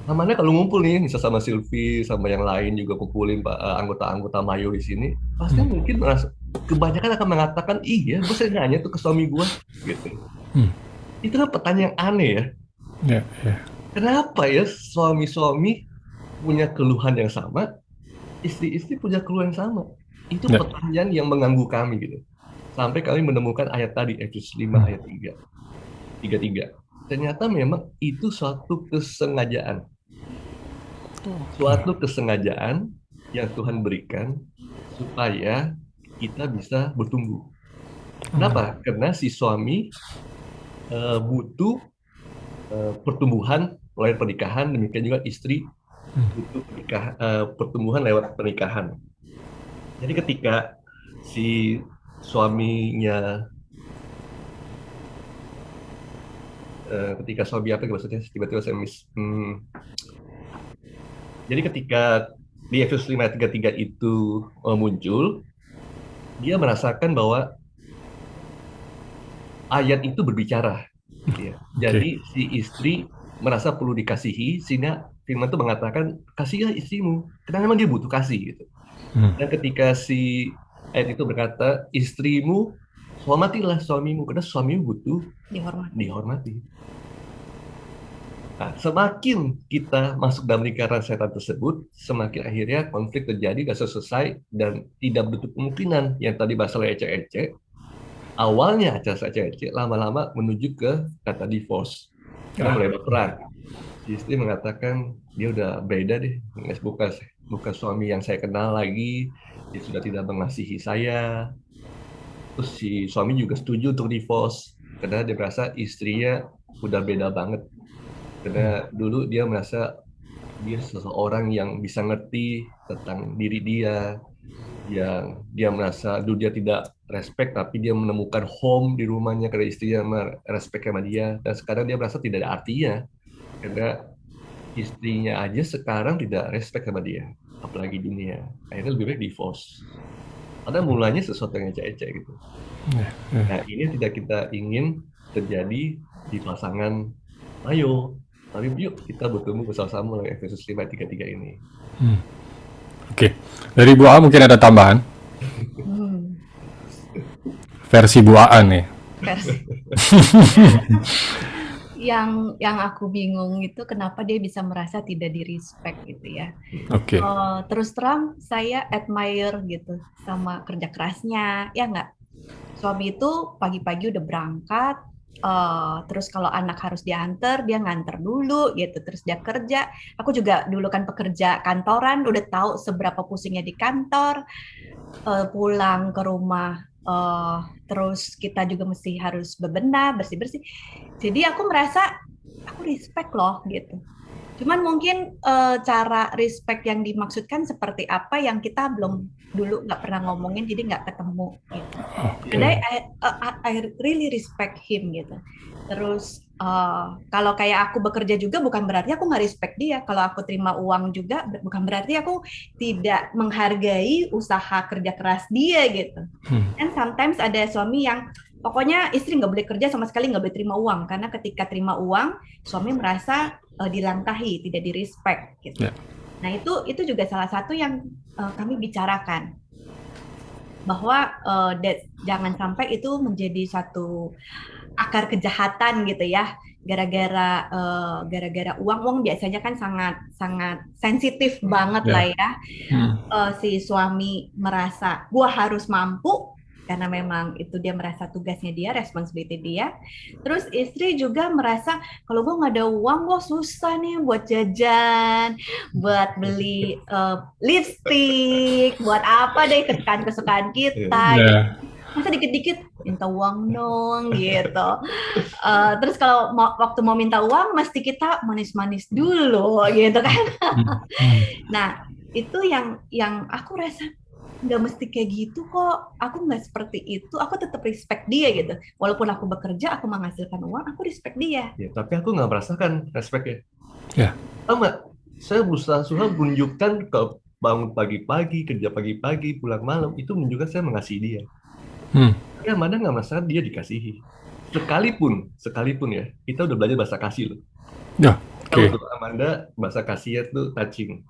Namanya kalau ngumpul nih, misal sama Sylvie, sama yang lain juga kumpulin anggota-anggota Mayo di sini, pasti mungkin kebanyakan akan mengatakan, iya, gue sering nanya tuh ke suami gue, gitu. Itu kan pertanyaan yang aneh ya. Kenapa ya suami-suami punya keluhan yang sama, istri-istri punya keluhan yang sama? Itu pertanyaan yang mengganggu kami gitu. Sampai kami menemukan ayat tadi, Efesus 5 ayat 33. Ternyata memang itu suatu kesengajaan. Suatu kesengajaan yang Tuhan berikan supaya kita bisa bertumbuh. Kenapa? Karena si suami butuh pertumbuhan melalui pernikahan, demikian juga istri butuh pertumbuhan lewat pernikahan. Jadi ketika si suaminya ketika suami apa maksudnya tiba-tiba saya Jadi ketika di Efesus 5 ayat 33 itu muncul, dia merasakan bahwa ayat itu berbicara. Ya. Jadi si istri merasa perlu dikasihi, sehingga firman itu mengatakan, kasihilah istrimu, karena memang dia butuh kasih. Gitu. Dan ketika si ayat itu berkata, istrimu, hormatilah suamimu, karena suamimu butuh dihormati. Nah, semakin kita masuk dalam lingkaran setan tersebut, semakin akhirnya konflik terjadi dan selesai dan tidak menutup kemungkinan yang tadi masalah ecek-ecek. Awalnya acara ecek-ecek lama-lama menuju ke kata divorce. Karena mulai berperang. Si istri mengatakan dia udah beda deh, bukan suami yang saya kenal lagi, dia sudah tidak mengasihi saya. Terus si suami juga setuju untuk divorce karena dia merasa istrinya udah beda banget. Karena dulu dia merasa dia seseorang yang bisa ngerti tentang diri dia, yang dia merasa dulu dia tidak respect, tapi dia menemukan home di rumahnya karena istrinya respect sama dia. Dan sekarang dia merasa tidak ada artinya, karena istrinya aja sekarang tidak respect sama dia, apalagi dunia. Akhirnya lebih baik divorce. Karena mulanya sesuatu yang ecek-ecek gitu. Nah ini yang tidak kita ingin terjadi di pasangan Mayo. Tapi yuk kita bertemu bersama-sama dalam Efesus 5:33 ini. Oke. Dari Bu A mungkin ada tambahan? Versi Bu A nih. Yang aku bingung itu kenapa dia bisa merasa tidak di-respect gitu ya. Oke. Terus terang saya admire gitu sama kerja kerasnya, ya nggak? Suami itu pagi-pagi udah berangkat, terus kalau anak harus diantar, dia nganter dulu gitu, terus dia kerja. Aku juga dulu kan pekerja kantoran, udah tahu seberapa pusingnya di kantor, pulang ke rumah, terus kita juga mesti harus bebenah, bersih-bersih. Jadi aku merasa, aku respect loh gitu. Cuman mungkin cara respect yang dimaksudkan seperti apa yang kita belum dulu nggak pernah ngomongin, jadi nggak ketemu gitu. Jadi I really respect him gitu. Terus kalau kayak aku bekerja juga bukan berarti aku nggak respect dia. Kalau aku terima uang juga bukan berarti aku tidak menghargai usaha kerja keras dia gitu. And sometimes ada suami yang pokoknya istri nggak boleh kerja sama sekali, nggak boleh terima uang, karena ketika terima uang suami merasa dilangkahi, tidak di-respect gitu. Nah itu juga salah satu yang kami bicarakan, bahwa jangan sampai itu menjadi satu akar kejahatan gitu ya, gara-gara uang biasanya kan sangat sensitif banget lah ya. Si suami merasa gua harus mampu karena memang itu dia merasa tugasnya dia, responsibility dia. Terus istri juga merasa kalau gue nggak ada uang, gue susah nih buat jajan, buat beli lipstick, buat apa deh kesukaan kita. Gitu. Masa dikit-dikit minta uang dong gitu. Terus kalau waktu mau minta uang mesti kita manis-manis dulu gitu kan. Nah itu yang aku rasa nggak mesti kayak gitu kok, aku nggak seperti itu, aku tetap respect dia gitu, walaupun aku bekerja, aku menghasilkan uang, aku respect dia. Ya, tapi aku nggak merasakan respect ya. Sama, saya berusaha menunjukkan ke bangun pagi-pagi, kerja pagi-pagi, pulang malam, itu menunjukkan saya mengasihi dia. Tapi Amanda nggak merasakan dia dikasihi. Sekalipun ya, kita udah belajar bahasa kasih loh. Ya, Kalau untuk Amanda, bahasa kasihnya tuh touching.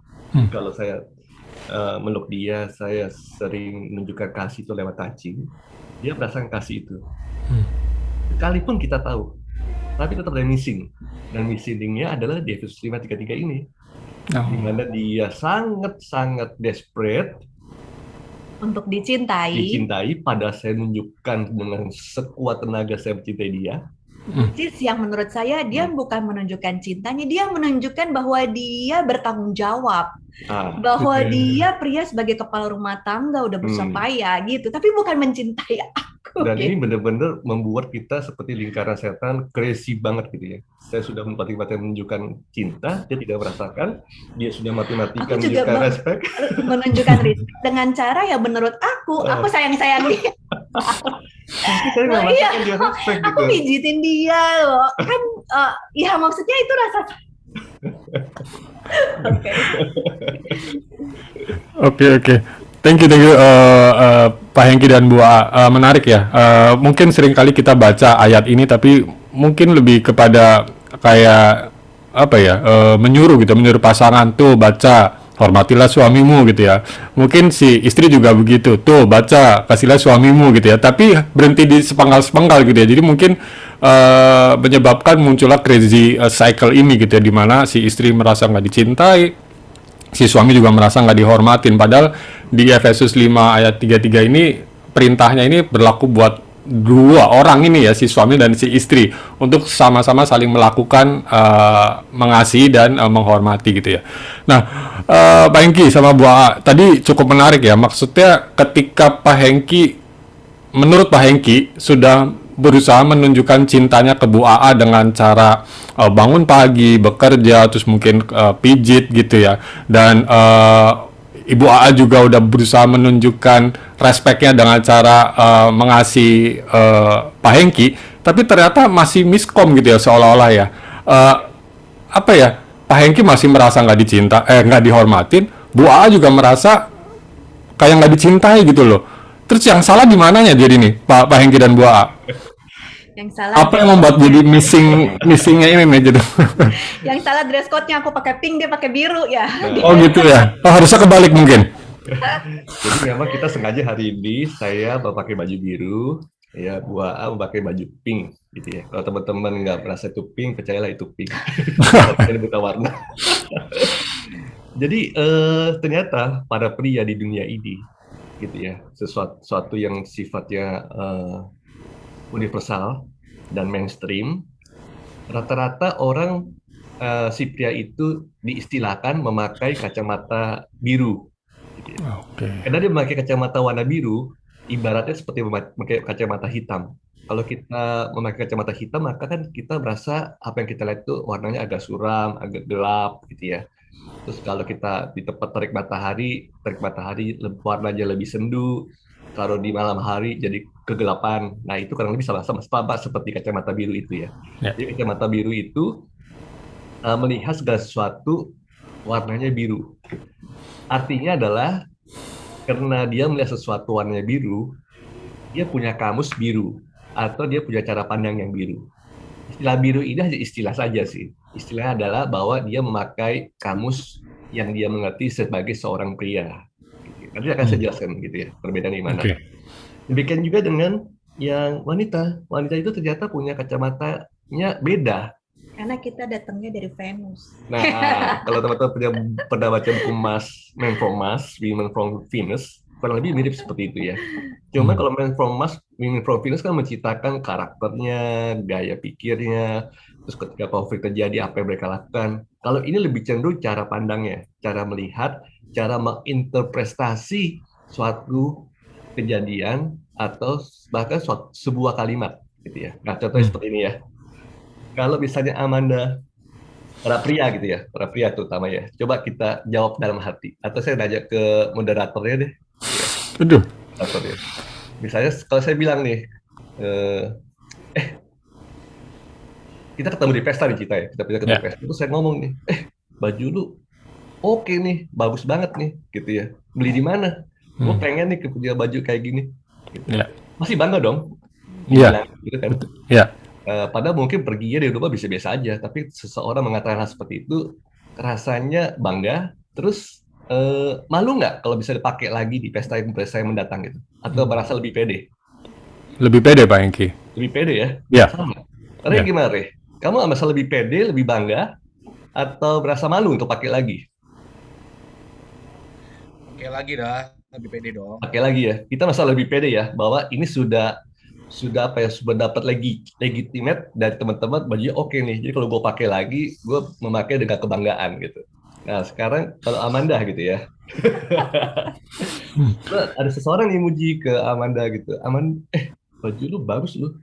Kalau saya meluk dia, saya sering menunjukkan kasih itu lewat touching. Dia merasakan kasih itu. Sekalipun kita tahu, tapi tetap ada missing. Dan missingnya adalah di Efesus 5:33 ini. Di mana dia sangat-sangat desperate untuk dicintai, pada saya menunjukkan dengan sekuat tenaga saya mencintai dia. Yang menurut saya dia bukan menunjukkan cintanya, dia menunjukkan bahwa dia bertanggung jawab, bahwa dia pria sebagai kepala rumah tangga udah berusaha payah gitu, tapi bukan mencintai aku. Dan ini benar-benar membuat kita seperti lingkaran setan, crazy banget gitu ya. Saya sudah mati-matikan menunjukkan cinta, dia tidak merasakan, dia sudah mati-matikan menunjukkan respect. Menunjukkan respect dengan cara ya menurut aku sayang-sayang dia. Tapi saya nggak merasakan dia respect gitu. Aku pijitin dia loh, kan ya maksudnya itu rasa Oke. Oke. Thank you, Pak Hengki dan Bu A. Menarik ya. Mungkin seringkali kita baca ayat ini, tapi mungkin lebih kepada kayak apa ya, menyuruh pasangan tuh baca, hormatilah suamimu gitu ya. Mungkin si istri juga begitu, tuh baca, kasihlah suamimu gitu ya. Tapi berhenti di sepenggal-sepenggal gitu ya. Jadi mungkin menyebabkan muncullah crazy cycle ini gitu ya, di mana si istri merasa nggak dicintai, si suami juga merasa nggak dihormatin. Padahal di Efesus 5 ayat 33 ini perintahnya ini berlaku buat dua orang ini ya, si suami dan si istri, untuk sama-sama saling melakukan mengasihi dan menghormati gitu ya. Nah, Pak Hengki sama Bu A tadi cukup menarik ya. Maksudnya ketika Pak Hengki, menurut Pak Hengki sudah berusaha menunjukkan cintanya ke Bu AA dengan cara bangun pagi, bekerja, terus mungkin pijit gitu ya. Dan Ibu AA juga udah berusaha menunjukkan respeknya dengan cara mengasihi Pak Hengki, tapi ternyata masih miskom gitu ya, seolah-olah ya. Apa ya? Pak Hengki masih merasa nggak dihormatin, Bu AA juga merasa kayak nggak dicintai gitu loh. Terus yang salah di mananya jadi nih, Pak Hengki dan Bu AA? Yang salah. Apa yang membuat jadi missingnya ini nih gitu? Yang salah dress code-nya, aku pakai pink, dia pakai biru ya. Oh gitu ya. Oh, harusnya kebalik mungkin. Jadi memang kita sengaja hari ini saya memakai baju biru, ya Bu AA memakai baju pink gitu ya. Kalau teman-teman nggak merasa itu pink, percayalah itu pink. Ini bukan warna. Jadi ternyata para pria di dunia ini gitu ya, sesuatu yang sifatnya universal dan mainstream, rata-rata orang si pria itu diistilahkan memakai kacamata biru. Gitu ya. Karena dia memakai kacamata warna biru, ibaratnya seperti memakai kacamata hitam. Kalau kita memakai kacamata hitam, maka kan kita merasa apa yang kita lihat itu warnanya agak suram, agak gelap, gitu ya. Terus kalau kita di tempat terik matahari warnanya lebih sendu. Kalau di malam hari jadi kegelapan. Nah, itu kurang lebih sama seperti kacamata biru itu ya. Jadi kacamata biru itu melihat segala sesuatu warnanya biru. Artinya adalah karena dia melihat sesuatu warnanya biru, dia punya kamus biru atau dia punya cara pandang yang biru. Istilah biru ini hanya istilah saja sih. Istilahnya adalah bahwa dia memakai kamus yang dia mengerti sebagai seorang pria. Nanti akan saya jelaskan gitu ya, perbedaan di mana. Demikian juga dengan yang wanita. Wanita itu ternyata punya kacamatanya beda. Karena kita datangnya dari Venus. Nah, kalau teman-teman pernah baca buku Men from Mars, Women from Venus, kurang lebih mirip seperti itu ya. Cuma kalau Men from Mars, Women from Venus kan menciptakan karakternya, gaya pikirnya, terus ketika konflik terjadi apa yang mereka lakukan. Kalau ini lebih cenderung cara pandangnya, cara melihat, cara menginterpretasi suatu kejadian atau bahkan sebuah kalimat gitu ya. Nah, contohnya seperti ini ya. Kalau misalnya Amanda, para pria gitu ya, para pria terutama ya, coba kita jawab dalam hati. Atau saya nanya ke moderatornya deh. Aduh. Moderatornya. Misalnya kalau saya bilang nih, kita ketemu di pesta nih kita ya, kita ketemu di pesta. Terus saya ngomong nih, baju lu oke nih, bagus banget nih, gitu ya. Beli di mana? Gue pengen nih punya baju kayak gini. Gitu. Masih bangga dong. Iya. Gitu kan? Iya. Padahal mungkin perginya di rumah biasa-biasa aja, tapi seseorang mengatakan hal seperti itu, rasanya bangga, terus malu nggak kalau bisa dipakai lagi di pesta yang mendatang gitu? Atau merasa lebih pede? Lebih pede, Pak Hengki. Lebih pede ya? Iya. Sama. Karena gimana, Reh? Kamu merasa lebih pede, lebih bangga, atau merasa malu untuk pakai lagi? Pakai lagi dah, lebih pede dong. Pakai lagi ya. Kita merasa lebih pede ya, bahwa ini sudah dapat legitimate dari teman-teman, bajunya oke nih. Jadi kalau gue pakai lagi, gue memakai dengan kebanggaan gitu. Nah sekarang kalau Amanda gitu ya, ada seseorang yang muji ke Amanda gitu, baju lu bagus lu,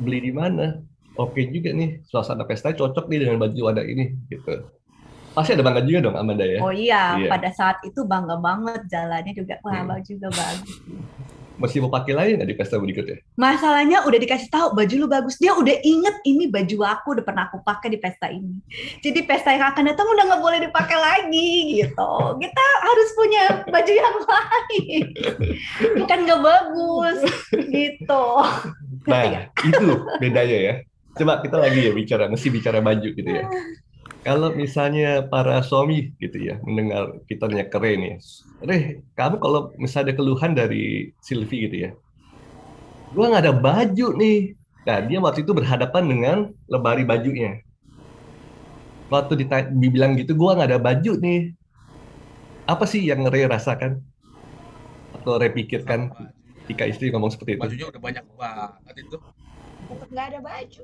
beli di mana? Oke juga nih, suasana pesta cocok nih dengan baju ada ini gitu. Pasti ada bangga juga dong Amanda ya. Oh iya, pada saat itu bangga banget, jalannya juga wah baju juga bagus. Masih mau pakai lagi nggak di pesta berikutnya? Masalahnya udah dikasih tahu baju lu bagus, dia udah inget ini baju aku udah pernah aku pakai di pesta ini. Jadi pesta yang akan datang udah nggak boleh dipakai lagi gitu. Kita harus punya baju yang lain, bukan nggak bagus gitu. Nah, itu bedanya ya. Coba kita lagi ya mesti bicara baju gitu ya. Kalau misalnya para suami gitu ya, mendengar kita nanya ke Re nih, Re, kamu kalau misalnya ada keluhan dari Sylvie gitu ya, gua nggak ada baju nih. Nah, dia waktu itu berhadapan dengan lemari bajunya. Waktu dibilang gitu, gua nggak ada baju nih. Apa sih yang Re rasakan? Atau Re pikirkan ketika istri ngomong seperti itu? Bajunya udah banyak banget itu. Tetap nggak ada baju.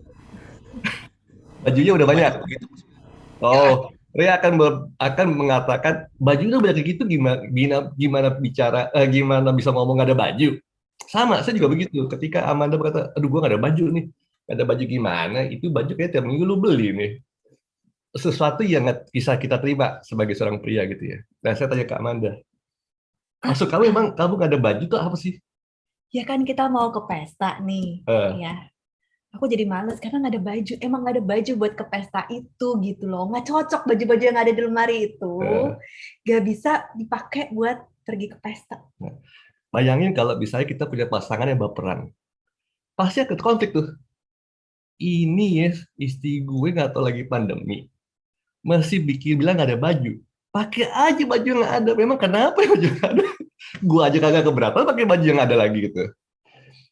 Bajunya udah banyak. Begitu. Oh, Ria akan mengatakan baju udah banyak kayak gitu gimana gimana bisa ngomong nggak ada baju. Sama, saya juga begitu. Ketika Amanda berkata, aduh gua nggak ada baju nih, nggak ada baju gimana? Itu baju kayak tiap minggu lu beli nih. Sesuatu yang nggak bisa kita terima sebagai seorang pria gitu ya. Nah, saya tanya ke Amanda, maksud kamu emang kamu nggak ada baju tuh apa sih? Ya kan kita mau ke pesta nih, ya. Aku jadi males karena nggak ada baju. Emang nggak ada baju buat ke pesta itu gitu loh. Nggak cocok baju-baju yang ada di lemari itu. Nggak bisa dipakai buat pergi ke pesta. Bayangin kalau misalnya kita punya pasangan yang baperan. Pasti akan konflik tuh. Ini ya istri gue nggak tahu lagi pandemi. Masih bilang nggak ada baju. Pakai aja baju yang ada. Memang kenapa ya baju yang ada? Gue aja kagak keberatan pakai baju yang ada lagi gitu.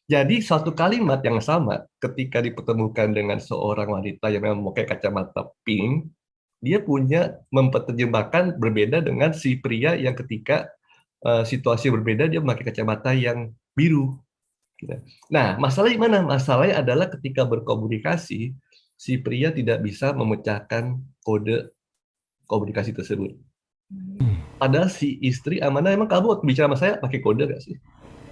Jadi suatu kalimat yang sama ketika dipertemukan dengan seorang wanita yang memang memakai kacamata pink, dia punya memperterjemahkan berbeda dengan si pria yang ketika situasi berbeda dia memakai kacamata yang biru. Nah, masalahnya mana? Masalahnya adalah ketika berkomunikasi, si pria tidak bisa memecahkan kode komunikasi tersebut. Padahal si istri, Amanda, emang kamu waktu bicara sama saya pakai kode nggak sih?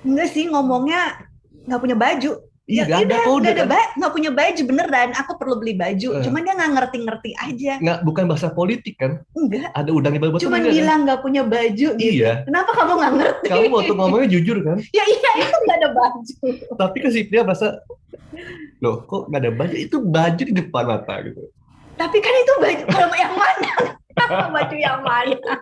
Enggak sih, ngomongnya nggak punya baju. Iya, nggak punya baju beneran. Aku perlu beli baju. Cuman dia nggak ngerti-ngerti aja. Nggak, bukan bahasa politik kan? Enggak. Ada udangnya baru. Cuman bilang nggak punya baju gitu. Iya. Kenapa kamu nggak ngerti? Kamu waktu ngomongnya jujur kan? Ya iya, itu nggak ada baju. Tapi kan si pria merasa, loh kok nggak ada baju? Itu baju di depan mata gitu. Tapi kan itu baju kalau yang mana? Baju yang mana?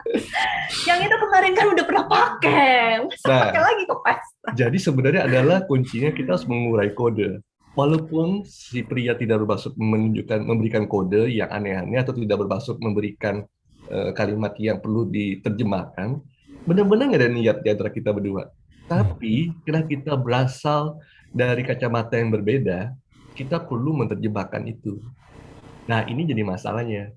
Yang itu kemarin kan udah pernah pakai. Masa pakai lagi ke pesta? Jadi sebenarnya adalah kuncinya kita harus mengurai kode. Walaupun si pria tidak bermaksud memberikan kode yang aneh-aneh atau tidak bermaksud memberikan kalimat yang perlu diterjemahkan, benar-benar nggak ada niat di antara kita berdua. Tapi karena kita berasal dari kacamata yang berbeda, kita perlu menerjemahkan itu. Nah, ini jadi masalahnya.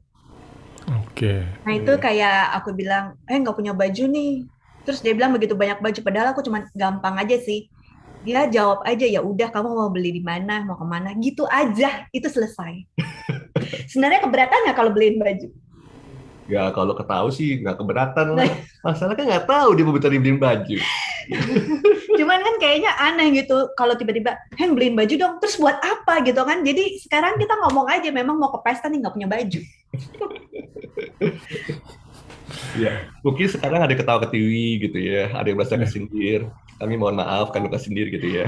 Oke. Nah itu kayak aku bilang, nggak punya baju nih. Terus dia bilang begitu banyak baju, padahal aku cuma gampang aja sih. Dia jawab aja, ya udah kamu mau beli di mana, mau kemana, gitu aja, itu selesai. Sebenarnya keberatan nggak kalau beliin baju? Ya kalau ketahu sih nggak keberatan lah. Masalahnya kan nggak tahu dia mau dibeliin baju. Cuman kan kayaknya aneh gitu kalau tiba-tiba, beliin baju dong, terus buat apa gitu kan? Jadi sekarang kita ngomong aja, memang mau ke pesta nih nggak punya baju. Ya, mungkin sekarang ada ketawa ketiwi gitu ya, ada yang merasa kesindir. Kami mohon maaf kan kesindir gitu ya.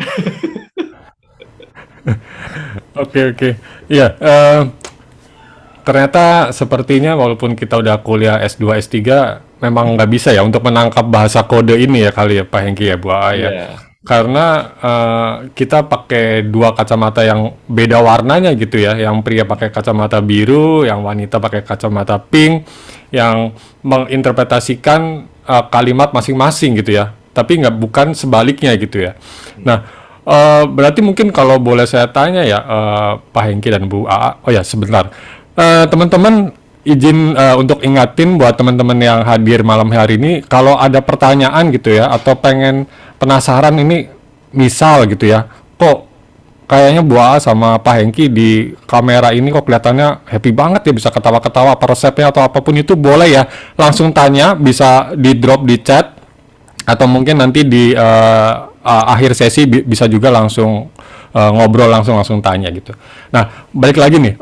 Oke. Iya, ternyata sepertinya walaupun kita udah kuliah S2, S3, memang nggak bisa ya untuk menangkap bahasa kode ini ya kali ya Pak Hengki ya, Bu A ya. Karena kita pakai dua kacamata yang beda warnanya gitu ya. Yang pria pakai kacamata biru, yang wanita pakai kacamata pink, yang menginterpretasikan kalimat masing-masing gitu ya. Tapi bukan sebaliknya gitu ya. Nah, berarti mungkin kalau boleh saya tanya ya Pak Hengki dan Bu A. Oh ya, sebentar. Teman-teman izin untuk ingatin buat teman-teman yang hadir malam hari ini, kalau ada pertanyaan gitu ya atau penasaran ini, misal gitu ya, kok kayaknya Bu A sama Pak Hengki di kamera ini kok kelihatannya happy banget ya, bisa ketawa-ketawa, apa resepnya atau apapun itu, boleh ya langsung tanya, bisa di drop di chat atau mungkin nanti di akhir sesi bisa juga langsung ngobrol langsung tanya gitu. Nah, balik lagi nih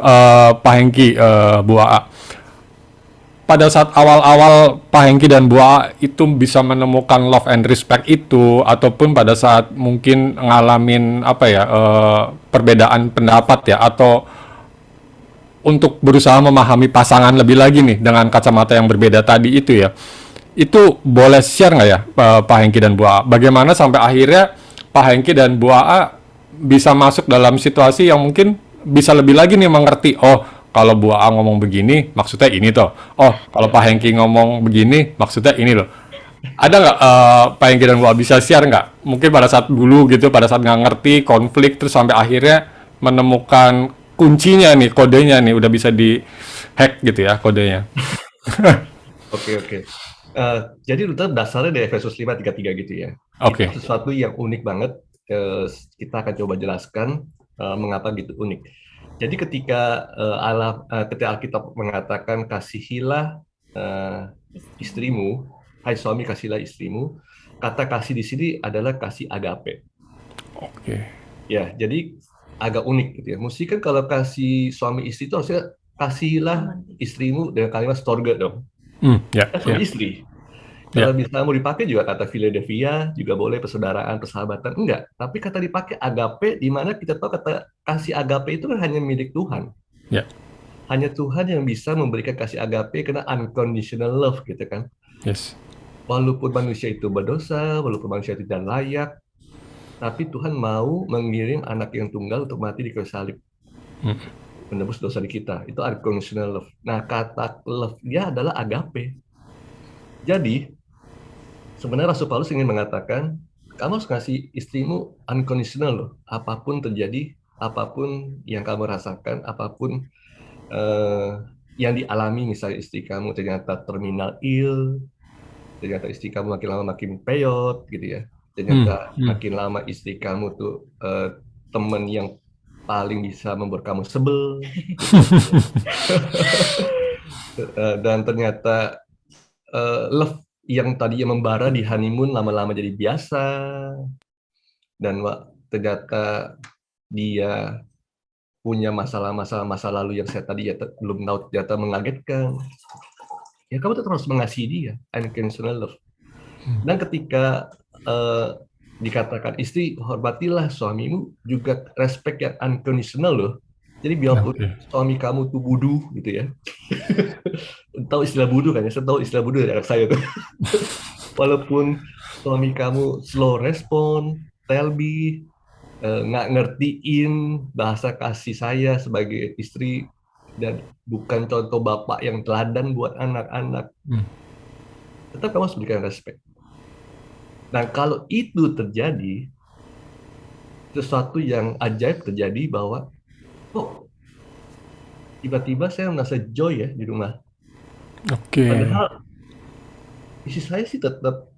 Pak Hengki, Bu A. pada saat awal-awal Pak Hengki dan Bu A itu bisa menemukan love and respect itu, ataupun pada saat mungkin ngalamin apa ya, perbedaan pendapat ya, atau untuk berusaha memahami pasangan lebih lagi nih dengan kacamata yang berbeda tadi itu ya, itu boleh share nggak ya Pak Hengki dan Bu A? Bagaimana sampai akhirnya Pak Hengki dan Bu A bisa masuk dalam situasi yang mungkin bisa lebih lagi nih mengerti, oh kalau Bu A ngomong begini maksudnya ini toh, oh kalau Pak Hengki ngomong begini maksudnya ini loh. Ada nggak Pak Hengki dan Bu A bisa share nggak? Mungkin pada saat dulu gitu, pada saat nggak ngerti konflik terus sampai akhirnya menemukan kuncinya nih, kodenya nih udah bisa di hack gitu ya kodenya. Oke. Jadi rute dasarnya dari Efesus 5:33 gitu ya. Oke. Itu sesuatu yang unik banget. Kita akan coba jelaskan mengapa gitu unik. Jadi ketika ketika Alkitab mengatakan kasihilah istrimu, hai suami kasihilah istrimu, kata kasih di sini adalah kasih agape. Oke. Ya, jadi agak unik gitu ya. Mesti kan kalau kasih suami istri itu harusnya kasihilah istrimu dengan kalimat storge dong. Ya, Suami ya. istri. Kalau bisa mau dipakai juga kata Philadelphia, juga boleh persaudaraan, persahabatan. Enggak, tapi kata dipakai agape, di mana kita tahu kata kasih agape itu kan hanya milik Tuhan. Ya. Hanya Tuhan yang bisa memberikan kasih agape karena unconditional love gitu kan. Yes. Walaupun manusia itu berdosa, walaupun manusia tidak layak, tapi Tuhan mau mengirim anak yang tunggal untuk mati di kayu salib. Menebus dosa di kita. Itu unconditional love. Nah, kata love dia adalah agape. Jadi, sebenarnya Rasul Paulus ingin mengatakan, kamu harus kasih istrimu unconditional loh. Apapun terjadi, apapun yang kamu rasakan, apapun yang dialami, misalnya istri kamu ternyata terminal ill, ternyata istri kamu makin lama makin peyot, gitu ya. Ternyata makin lama istri kamu tuh teman yang paling bisa membuat kamu sebel. Dan ternyata love yang tadinya membara di honeymoon lama-lama jadi biasa. Dan ternyata dia punya masalah-masalah masa lalu yang saya tadi belum tahu, ternyata mengagetkan. Ya kamu tetap harus mengasihi dia, unconditional love. Dan ketika dikatakan istri hormatilah suamimu, juga respect yang unconditional loh. Jadi biarpun suami kamu tuh budu gitu ya. Tahu istilah budu kan ya? Saya tahu istilah budu dari anak saya tuh. Walaupun suami kamu slow respon, telbi, nggak ngertiin bahasa kasih saya sebagai istri dan bukan contoh bapak yang teladan buat anak-anak, tetap kamu harus berikan respect. Nah, kalau itu terjadi, sesuatu yang ajaib terjadi bahwa, kok tiba-tiba saya merasa joy ya di rumah. Oke. Padahal isi saya sih tetap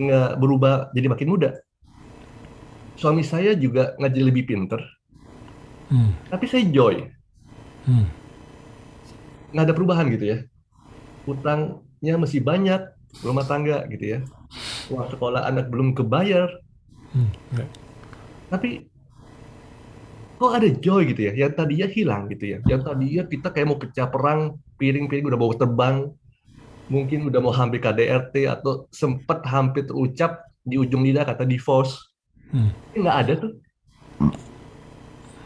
nggak berubah jadi makin muda. Suami saya juga nggak jadi lebih pinter, tapi saya joy. Nggak ada perubahan gitu ya. Utangnya masih banyak, rumah tangga gitu ya. Uang sekolah anak belum kebayar. Tapi kok ada joy gitu ya, yang tadinya hilang gitu ya. Yang tadinya kita kayak mau pecah perang, piring-piring udah mau terbang, mungkin udah mau hampir KDRT, atau sempat hampir terucap di ujung lidah kata divorce. Nggak ada tuh.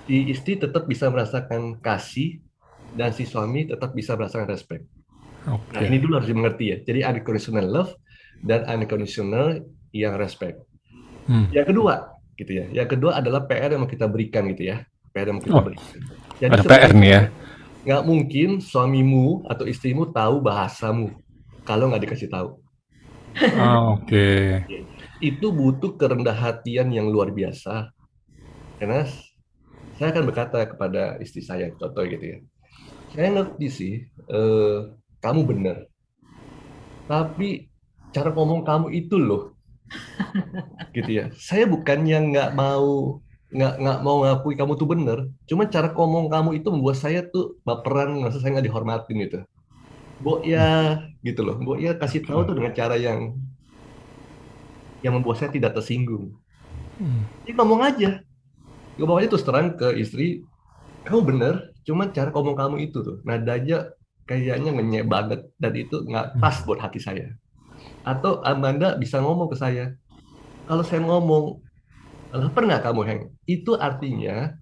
Si istri tetap bisa merasakan kasih, dan si suami tetap bisa merasakan respect. Nah, ini dulu harus dimengerti ya. Jadi unconditional love dan unconditional yang respect. Yang kedua, gitu ya. Yang kedua adalah PR yang mau kita berikan gitu ya. PR yang mau kita berikan. Jadi ada PR nih ya. Nggak mungkin suamimu atau istrimu tahu bahasamu kalau nggak dikasih tahu. Oke. Itu butuh kerendah hatian yang luar biasa. Karena saya akan berkata kepada istri saya, contoh gitu ya. Saya ngerti sih, kamu benar. Tapi cara ngomong kamu itu loh, gitu ya. Saya bukannya nggak mau ngakui kamu tuh benar. Cuma cara ngomong kamu itu membuat saya tuh baperan, merasa saya nggak dihormatin gitu. Mbok ya, gitu loh. Mbok ya kasih tahu tuh dengan cara yang membuat saya tidak tersinggung. Jadi ngomong aja. Ngomong aja terus terang ke istri, kamu benar, cuma cara ngomong kamu itu tuh, nadanya kayaknya ngenyek banget dan itu nggak pas buat hati saya. Atau Amanda bisa ngomong ke saya, kalau saya ngomong, lapar nggak kamu, Heng? Itu artinya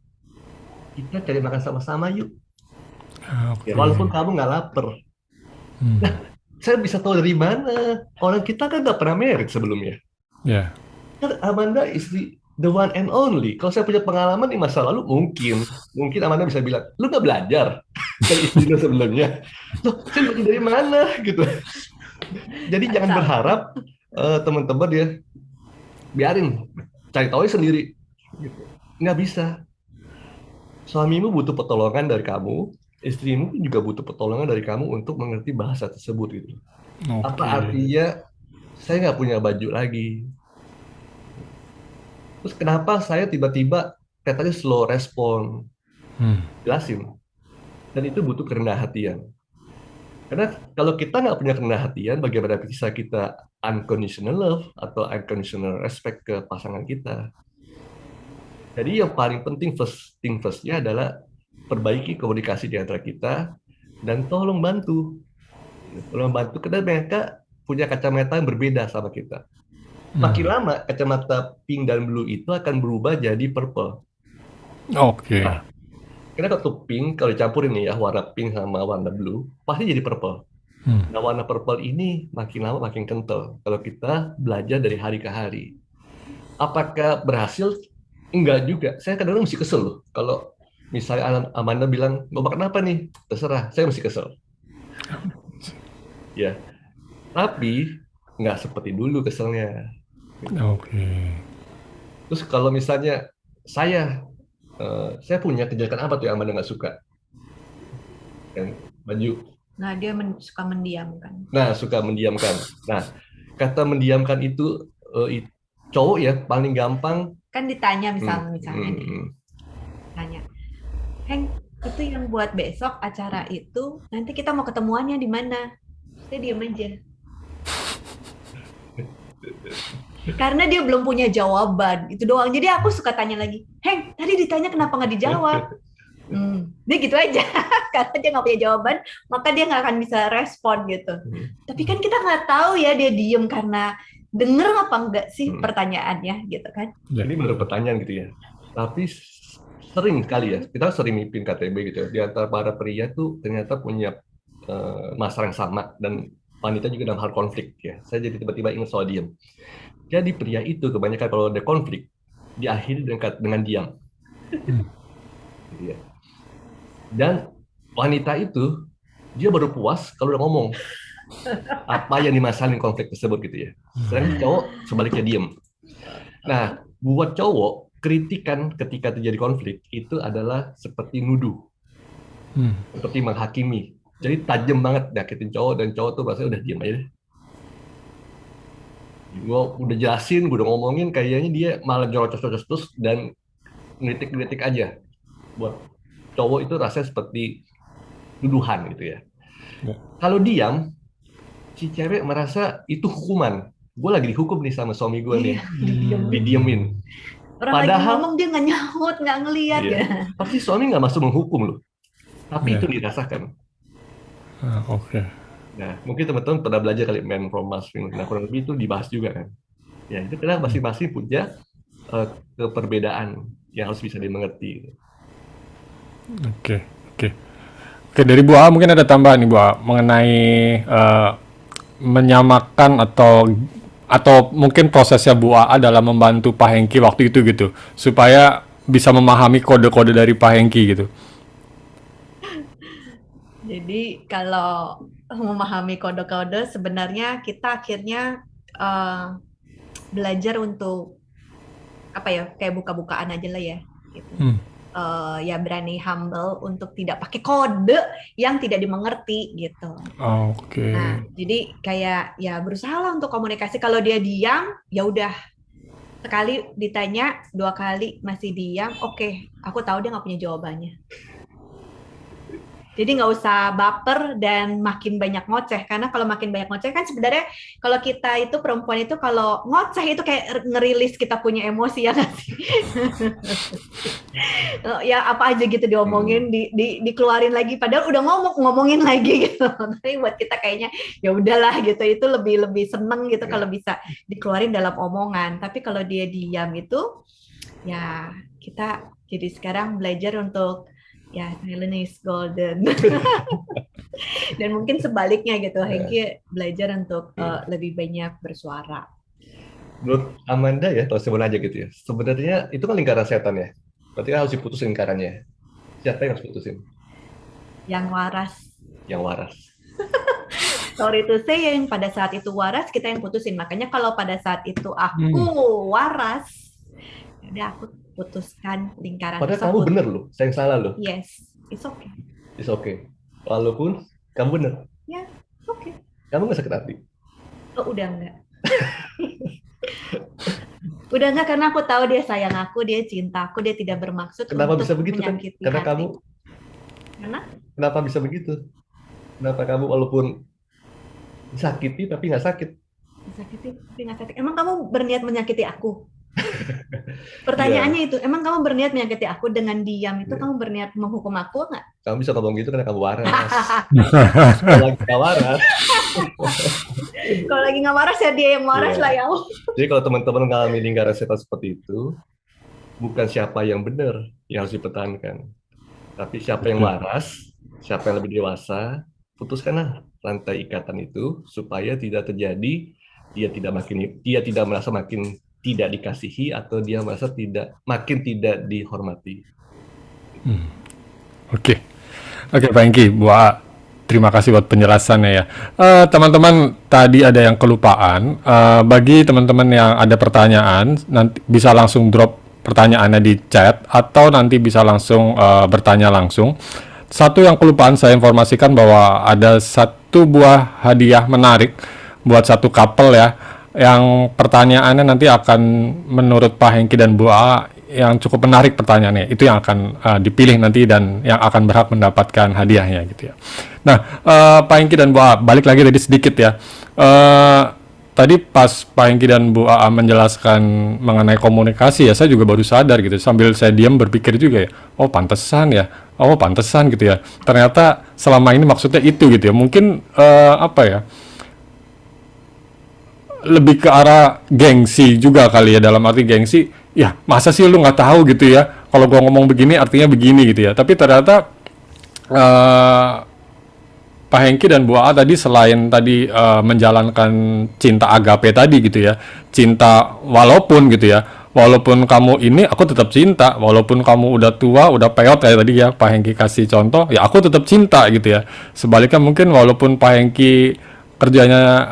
kita cari makan sama-sama yuk. Oke. Ya, walaupun kamu nggak lapar. Hmm. Saya bisa tahu dari mana? Orang kita kan nggak pernah married sebelumnya. Ya. Kan Amanda is the one and only. Kalau saya punya pengalaman di masa lalu, mungkin Amanda bisa bilang, lu nggak belajar dari istri lu sebelumnya. Loh, saya belajar dari mana gitu. Jadi jangan berharap teman-teman ya biarin cari tahu sendiri. Gitu. Nggak bisa. Suamimu butuh pertolongan dari kamu, istrimu juga butuh pertolongan dari kamu untuk mengerti bahasa tersebut gitu. Apa artinya saya nggak punya baju lagi? Terus kenapa saya tiba-tiba katanya slow respon? Jelasin. Dan itu butuh kerendahan hatian. Karena kalau kita nggak punya kerendahan hatian, bagaimana bisa kita unconditional love atau unconditional respect ke pasangan kita? Jadi yang paling penting first thing first-nya adalah perbaiki komunikasi di antara kita dan tolong bantu karena mereka punya kacamata yang berbeda sama kita. Makin lama kacamata pink dan blue itu akan berubah jadi purple. Oke. Nah, karena kalau pink kalau dicampurin nih ya warna pink sama warna blue pasti jadi purple. Nah warna purple ini makin lama makin kental kalau kita belajar dari hari ke hari. Apakah berhasil? Enggak juga. Saya kadang-kadang mesti kesel loh. Kalau misalnya Amanda bilang, mau makan apa nih? Terserah, saya mesti kesel. Ya, tapi nggak seperti dulu keselnya. Oke. Terus kalau misalnya saya punya kejelekan apa tuh yang Amanda nggak suka? Yang baju. Nah, dia suka mendiamkan. Nah, suka mendiamkan. Nah, kata mendiamkan itu cowok ya paling gampang. Kan ditanya misalnya tanya, Heng, itu yang buat besok acara itu nanti kita mau ketemuannya di mana? Saya diam aja. Karena dia belum punya jawaban, itu doang. Jadi aku suka tanya lagi, Heng, tadi ditanya kenapa nggak dijawab? Dia gitu aja. Karena dia nggak punya jawaban, maka dia nggak akan bisa respon gitu. Tapi kan kita nggak tahu ya dia diem karena denger apa enggak sih pertanyaannya gitu kan? Ini baru pertanyaan gitu ya. Tapi sering kali ya, kita sering mimpin KTB gitu ya. Di antara para pria tuh ternyata punya masalah yang sama dan wanita juga dalam hal konflik ya. Saya jadi tiba-tiba ingat soal diam. Jadi pria itu kebanyakan kalau ada konflik diakhiri dengan diam. Gitu ya. Dan wanita itu dia baru puas kalau udah ngomong apa yang dimasalahin konflik tersebut gitu ya. Sedangkan cowok sebaliknya diem. Nah, buat cowok kritikan ketika terjadi konflik itu adalah seperti nuduh, seperti menghakimi. Jadi tajam banget nyakitin cowok dan cowok tuh rasanya udah diem aja deh. Gue udah jelasin, gue udah ngomongin, kayaknya dia malah nyerocos-nyerocos terus dan ngeritik-ngeritik aja. Buat cowok itu rasanya seperti tuduhan gitu ya. Kalau diam, si cewek merasa itu hukuman. Gue lagi dihukum nih sama suami gue nih, didiemin. Orang lagi ngomong dia nggak nyaut, nggak ngelihat ya. Pasti suami nggak masuk menghukum loh. Tapi itu dirasakan. Oke. Nah, mungkin teman-teman pernah belajar kali Man from Mars. Nah, kurang lebih itu dibahas juga kan. Ya, itu karena masing-masing punya keperbedaan yang harus bisa dimengerti. Oke. Oke, dari Bu A mungkin ada tambahan nih Bu A mengenai menyamakan atau mungkin prosesnya Bu A adalah membantu Pak Hengki waktu itu gitu supaya bisa memahami kode-kode dari Pak Hengki gitu. Jadi kalau memahami kode-kode sebenarnya kita akhirnya belajar untuk apa ya, kayak buka-bukaan aja lah ya gitu. Ya berani humble untuk tidak pakai kode yang tidak dimengerti gitu. Oke. Nah, jadi kayak ya berusaha lah untuk komunikasi. Kalau dia diam, ya udah. Sekali ditanya, 2 kali masih diam, oke, aku tahu dia nggak punya jawabannya. Jadi nggak usah baper dan makin banyak ngoceh, karena kalau makin banyak ngoceh kan sebenarnya kalau kita itu perempuan itu kalau ngoceh itu kayak ngerilis kita punya emosi ya nggak sih? Ya apa aja gitu diomongin, dikeluarin lagi, padahal udah ngomongin lagi gitu. Tapi buat kita kayaknya ya udahlah gitu, itu lebih seneng gitu kalau bisa dikeluarin dalam omongan. Tapi kalau dia diam itu, ya kita jadi sekarang belajar untuk ya silent is golden. Dan mungkin sebaliknya gitu, Hengki belajar untuk lebih banyak bersuara. Menurut Amanda ya, kalau sebenarnya gitu ya, sebenarnya itu kan lingkaran setan ya. Berarti kan harus diputus lingkarannya. Siapa yang harus putusin? Yang waras. Yang waras. Sorry to say, yang pada saat itu waras kita yang putusin. Makanya kalau pada saat itu aku waras, udah aku putuskan lingkaran Padahal tersebut. kamu bener loh, saya yang salah loh. Yes, it's okay. It's okay. Walaupun kamu bener. Ya, it's okay. Kamu nggak sakit hati. Oh, udah enggak. Udah enggak, karena aku tahu dia sayang aku, dia cinta aku, dia tidak bermaksud Kenapa untuk bisa begitu kan? menyakiti Karena hati. kamu. Kenapa bisa begitu? Kenapa kamu walaupun disakiti tapi nggak sakit? Disakiti tapi nggak sakit. Emang kamu berniat menyakiti aku? Pertanyaannya itu, emang kamu berniat menyakiti aku dengan diam itu? Kamu berniat menghukum aku nggak? Kamu bisa ngomong gitu karena kamu waras. Kalau lagi nggak waras. Kalau lagi nggak waras ya dia yang waras lah ya. Jadi kalau teman-teman mengalami lingkaran setan seperti itu, bukan siapa yang benar yang harus dipertahankan, tapi siapa yang waras, siapa yang lebih dewasa, putuskanlah rantai ikatan itu supaya tidak terjadi dia tidak merasa makin tidak dikasihi atau dia merasa makin tidak dihormati. Oke, Pak Hengki, terima kasih buat penjelasannya ya. Teman-teman, tadi ada yang kelupaan. Bagi teman-teman yang ada pertanyaan, nanti bisa langsung drop pertanyaannya di chat atau nanti bisa langsung bertanya langsung. Satu yang kelupaan saya informasikan bahwa ada satu buah hadiah menarik buat satu couple ya. Yang pertanyaannya nanti akan menurut Pak Hengki dan Bu A yang cukup menarik pertanyaannya. Itu yang akan dipilih nanti dan yang akan berhak mendapatkan hadiahnya gitu ya. Nah, Pak Hengki dan Bu A, balik lagi tadi sedikit ya. Tadi pas Pak Hengki dan Bu A menjelaskan mengenai komunikasi ya, saya juga baru sadar gitu. Sambil saya diam berpikir juga ya, oh pantesan gitu ya. Ternyata selama ini maksudnya itu gitu ya. Mungkin apa ya? Lebih ke arah gengsi juga kali ya, dalam arti gengsi, ya masa sih lu nggak tahu gitu ya, kalau gua ngomong begini artinya begini gitu ya. Tapi ternyata Pak Hengki dan Bu A tadi selain tadi menjalankan cinta agape tadi gitu ya, cinta walaupun gitu ya, walaupun kamu ini aku tetap cinta, walaupun kamu udah tua, udah peot kayak tadi ya Pak Hengki kasih contoh, ya aku tetap cinta gitu ya. Sebaliknya mungkin walaupun Pak Hengki kerjanya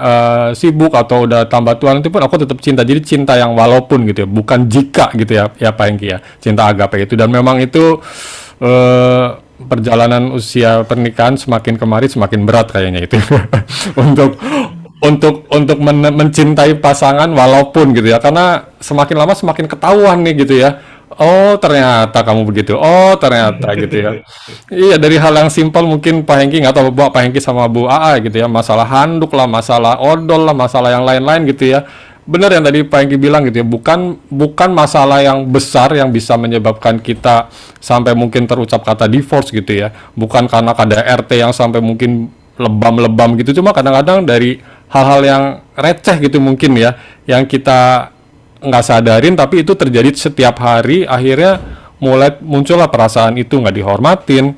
sibuk atau udah tambah tua nanti pun aku tetap cinta. Jadi cinta yang walaupun gitu ya, bukan jika gitu ya Pak Hengki ya, cinta agape itu. Dan memang itu perjalanan usia pernikahan semakin kemari semakin berat kayaknya itu untuk mencintai pasangan walaupun gitu ya, karena semakin lama semakin ketahuan nih gitu ya. Oh ternyata kamu begitu, oh ternyata gitu ya. Iya, dari hal yang simpel mungkin Pak Hengki nggak tahu Pak Hengki sama Bu AA gitu ya, masalah handuk lah, masalah odol lah, masalah yang lain-lain gitu ya. Benar yang tadi Pak Hengki bilang gitu ya, bukan masalah yang besar yang bisa menyebabkan kita sampai mungkin terucap kata divorce gitu ya, bukan karena KDRT yang sampai mungkin lebam-lebam gitu, cuma kadang-kadang dari hal-hal yang receh gitu mungkin ya, yang kita nggak sadarin tapi itu terjadi setiap hari. Akhirnya mulai muncullah perasaan itu nggak dihormatin,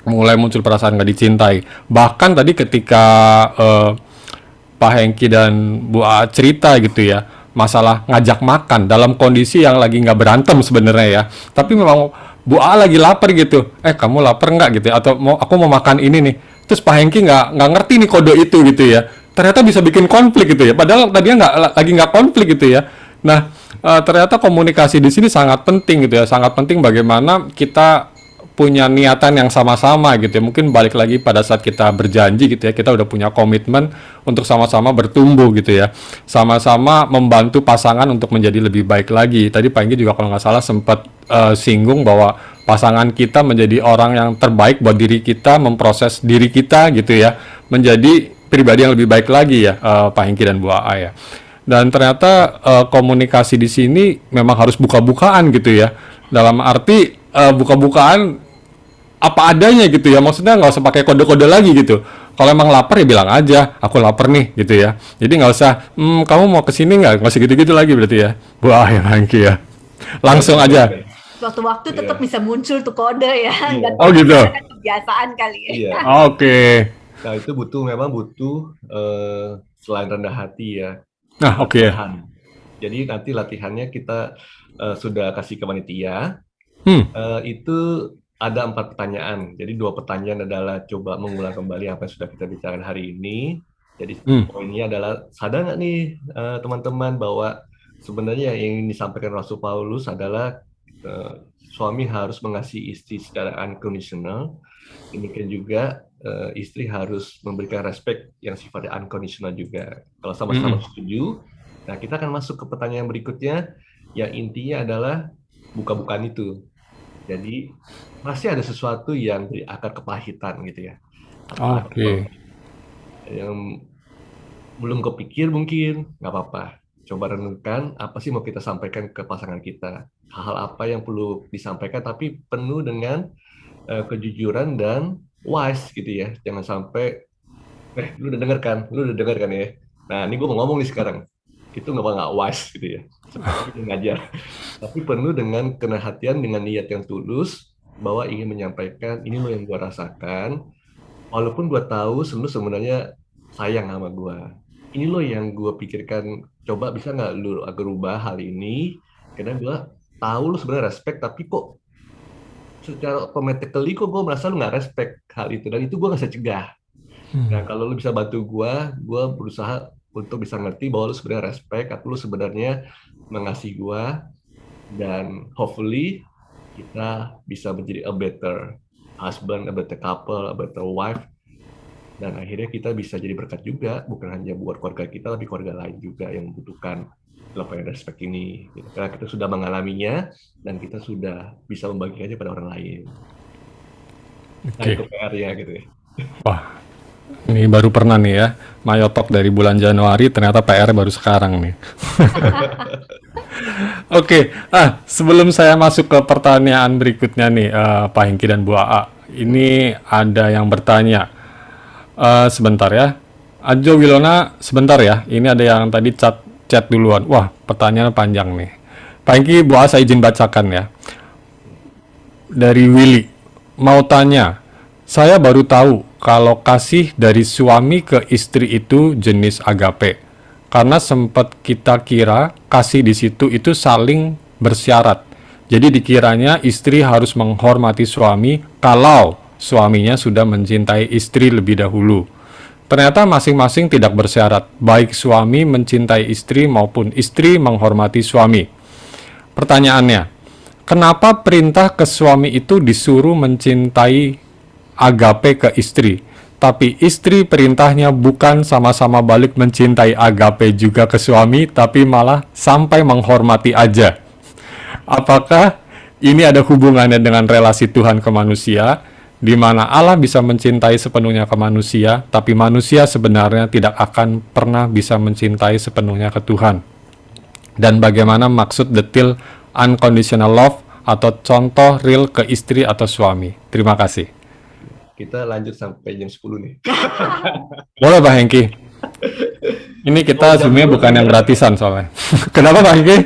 mulai muncul perasaan nggak dicintai. Bahkan tadi ketika Pak Hengki dan Bu A cerita gitu ya, masalah ngajak makan dalam kondisi yang lagi nggak berantem sebenarnya ya, tapi memang Bu A lagi lapar gitu, kamu lapar nggak gitu ya, atau aku mau makan ini nih, terus Pak Hengki nggak ngerti nih kode itu gitu ya, ternyata bisa bikin konflik gitu ya, padahal tadinya nggak konflik gitu ya. Nah, ternyata komunikasi di sini sangat penting gitu ya, sangat penting bagaimana kita punya niatan yang sama-sama gitu ya. Mungkin balik lagi pada saat kita berjanji gitu ya, kita udah punya komitmen untuk sama-sama bertumbuh gitu ya. Sama-sama membantu pasangan untuk menjadi lebih baik lagi. Tadi Pak Enggi juga kalau nggak salah sempat singgung bahwa pasangan kita menjadi orang yang terbaik buat diri kita, memproses diri kita gitu ya, menjadi pribadi yang lebih baik lagi ya, Pak Enggi dan Bu Aa ya. Dan ternyata komunikasi di sini memang harus buka-bukaan gitu ya. Dalam arti buka-bukaan apa adanya gitu ya. Maksudnya nggak usah pakai kode-kode lagi gitu. Kalau emang lapar ya bilang aja, aku lapar nih gitu ya. Jadi nggak usah, kamu mau kesini nggak? Nggak usah gitu-gitu lagi berarti ya. Wah ya Angki ya. Langsung aja. Waktu-waktu tetap bisa muncul tuh kode ya. Nggak Oh gitu. kan kebiasaan kali ya. Iya. Oke. Nah, itu memang butuh selain rendah hati ya. Nah oke. Latihan. Jadi nanti latihannya kita sudah kasih ke panitia. Itu ada 4 pertanyaan. Jadi 2 pertanyaan adalah coba mengulang kembali apa yang sudah kita bicarakan hari ini. Jadi poinnya adalah sadar nggak nih teman-teman bahwa sebenarnya yang ingin disampaikan Rasul Paulus adalah suami harus mengasihi istri secara unconditional. Demikian juga istri harus memberikan respect yang sifatnya unconditional juga. Kalau sama-sama setuju, nah kita akan masuk ke pertanyaan berikutnya, yang intinya adalah buka-bukaan itu. Jadi masih ada sesuatu yang dari akar kepahitan gitu ya. Oke. Yang belum kepikir mungkin nggak apa-apa. Coba renungkan apa sih mau kita sampaikan ke pasangan kita. Hal-hal apa yang perlu disampaikan tapi penuh dengan kejujuran dan wise gitu ya. Jangan sampai lu udah denger kan ya. Nah ini gue mau ngomong nih sekarang, itu nggak wise gitu ya, seperti ngajar. Tapi penuh dengan kehati-hatian, dengan niat yang tulus bahwa ingin menyampaikan ini lo yang gue rasakan, walaupun gue tahu lu sebenarnya sayang sama gue. Ini lo yang gue pikirkan, coba bisa nggak lu agak rubah hal ini, karena gue tahu lu sebenarnya respect, tapi kok secara automatically kok gue merasa lu nggak respect hal itu, dan itu gue nggak bisa cegah. Nah kalau lu bisa bantu gue berusaha untuk bisa ngerti bahwa lu sebenarnya respect atau lu sebenarnya mengasihi gue, dan hopefully kita bisa menjadi a better husband, a better couple, a better wife, dan akhirnya kita bisa jadi berkat juga, bukan hanya buat keluarga kita tapi keluarga lain juga yang membutuhkan lepas respect ini. Karena kita sudah mengalaminya dan kita sudah bisa membagikannya pada orang lain. Nah itu PR-nya gitu ya. Wah, ini baru pernah nih ya, Mayotok dari bulan Januari, ternyata PR baru sekarang nih. Oke, sebelum saya masuk ke pertanyaan berikutnya nih, Pak Hengki dan Bu Aa, ini ada yang bertanya. Sebentar ya, Ajo Wilona, sebentar ya, ini ada yang tadi chat duluan. Wah, pertanyaan panjang nih. Pak Hengki, Bu Aa, saya izin bacakan ya. Dari Willy, mau tanya, saya baru tahu kalau kasih dari suami ke istri itu jenis agape. Karena sempat kita kira kasih di situ itu saling bersyarat. Jadi dikiranya istri harus menghormati suami kalau suaminya sudah mencintai istri lebih dahulu. Ternyata masing-masing tidak bersyarat, baik suami mencintai istri maupun istri menghormati suami. Pertanyaannya, kenapa perintah ke suami itu disuruh mencintai agape ke istri, tapi istri perintahnya bukan sama-sama balik mencintai agape juga ke suami, tapi malah sampai menghormati aja? Apakah ini ada hubungannya dengan relasi Tuhan ke manusia, di mana Allah bisa mencintai sepenuhnya ke manusia, tapi manusia sebenarnya tidak akan pernah bisa mencintai sepenuhnya ke Tuhan? Dan bagaimana maksud detail unconditional love atau contoh real ke istri atau suami? Terima kasih. Kita lanjut sampai jam 10 nih. Boleh Pak Hengki. Ini kita sebenarnya bukan yang gratisan soalnya. Kenapa Pak Hengki?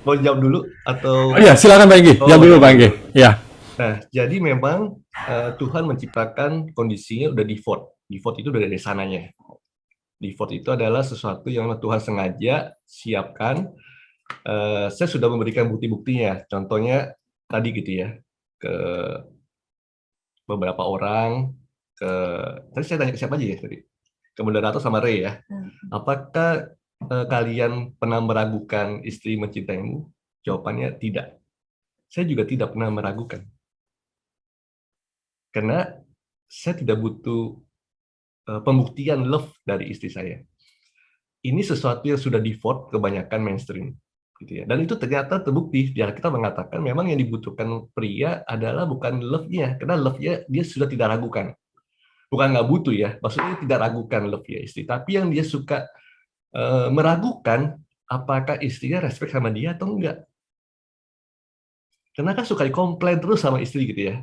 Mau jawab dulu atau? Oh iya, silakan Pak Hengki. Jawab dulu Pak Hengki. Ya. Nah, jadi memang Tuhan menciptakan kondisinya udah default. Default itu udah dari sananya. Default itu adalah sesuatu yang Tuhan sengaja siapkan. Saya sudah memberikan bukti-buktinya. Contohnya tadi gitu ya, ke beberapa orang, tadi saya tanya ke siapa aja ya tadi? Ke moderator sama Ray ya. Apakah kalian pernah meragukan istri mencintaimu? Jawabannya tidak. Saya juga tidak pernah meragukan. Karena saya tidak butuh pembuktian love dari istri saya. Ini sesuatu yang sudah default kebanyakan mainstream, gitu ya. Dan itu ternyata terbukti. Dia kita mengatakan memang yang dibutuhkan pria adalah bukan love-nya, karena love-nya dia sudah tidak ragukan. Bukan nggak butuh ya, maksudnya tidak ragukan love-nya istri. Tapi yang dia suka meragukan apakah istrinya respect sama dia atau enggak. Karena kan suka dikomplain terus sama istri gitu ya.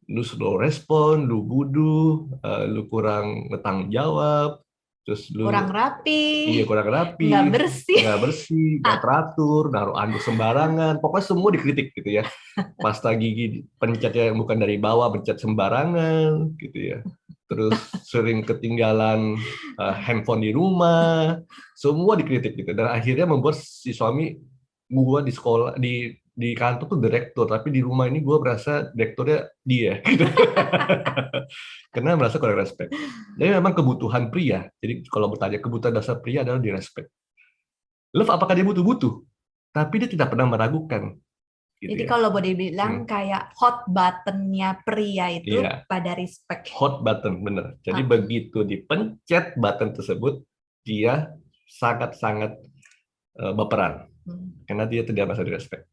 Lu slow respon, lu bodoh, lu kurang bertanggung jawab, terus lu Kurang rapi, iya kurang rapi, nggak bersih. nggak bersih, nggak teratur, naruh anduk sembarangan, pokoknya semua dikritik gitu ya. Pasta gigi pencetnya bukan dari bawah, pencet sembarangan gitu ya. Terus sering ketinggalan handphone di rumah, semua dikritik gitu. Dan akhirnya membuat si suami gua di sekolah di kantor tuh direktur, tapi di rumah ini gue merasa direkturnya dia. Gitu. Karena merasa kurang respect. Jadi memang kebutuhan pria. Jadi kalau bertanya kebutuhan dasar pria adalah di respect. Love apakah dia butuh? Tapi dia tidak pernah meragukan. Gitu Jadi ya. kalau boleh bilang kayak hot button-nya pria itu Iya. pada respect. Hot button, bener. Jadi begitu dipencet button tersebut, dia sangat-sangat baperan. Karena dia tidak merasa di respect.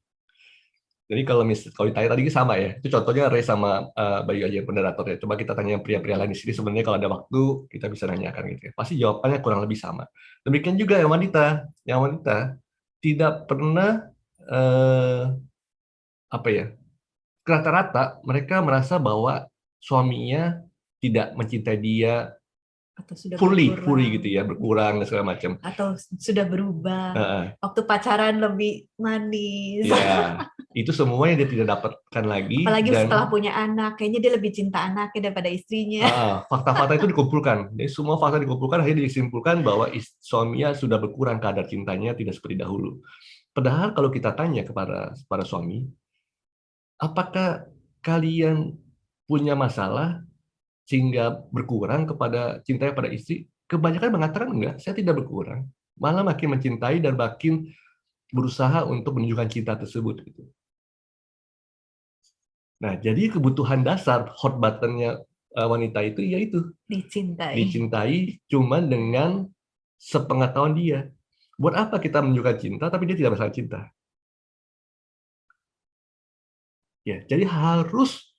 Jadi kalau ditanya tadi sama ya, itu contohnya Ray sama Bayu aja moderator ya. Coba kita tanya yang pria-pria lain di sini, sebenarnya kalau ada waktu kita bisa nanyakan gitu ya. Pasti jawabannya kurang lebih sama. Demikian juga yang wanita tidak pernah rata-rata mereka merasa bahwa suaminya tidak mencintai dia Atau sudah fully berkurang. gitu ya, berkurang dan segala macam. Atau sudah berubah. Waktu pacaran lebih manis. Ya, itu semua yang dia tidak dapatkan lagi. Apalagi setelah punya anak, kayaknya dia lebih cinta anaknya daripada istrinya. Fakta-fakta itu dikumpulkan. Jadi semua fakta dikumpulkan, akhirnya disimpulkan bahwa suaminya sudah berkurang kadar cintanya, tidak seperti dahulu. Padahal kalau kita tanya kepada para suami, apakah kalian punya masalah sehingga berkurang kepada cintanya pada istri? Kebanyakan mengatakan enggak, saya tidak berkurang. Malah makin mencintai dan makin berusaha untuk menunjukkan cinta tersebut. Gitu. Nah, jadi kebutuhan dasar hot button-nya wanita itu yaitu dicintai cuman dengan sepengetahuan dia. Buat apa kita menunjukkan cinta tapi dia tidak merasa cinta? Ya, jadi harus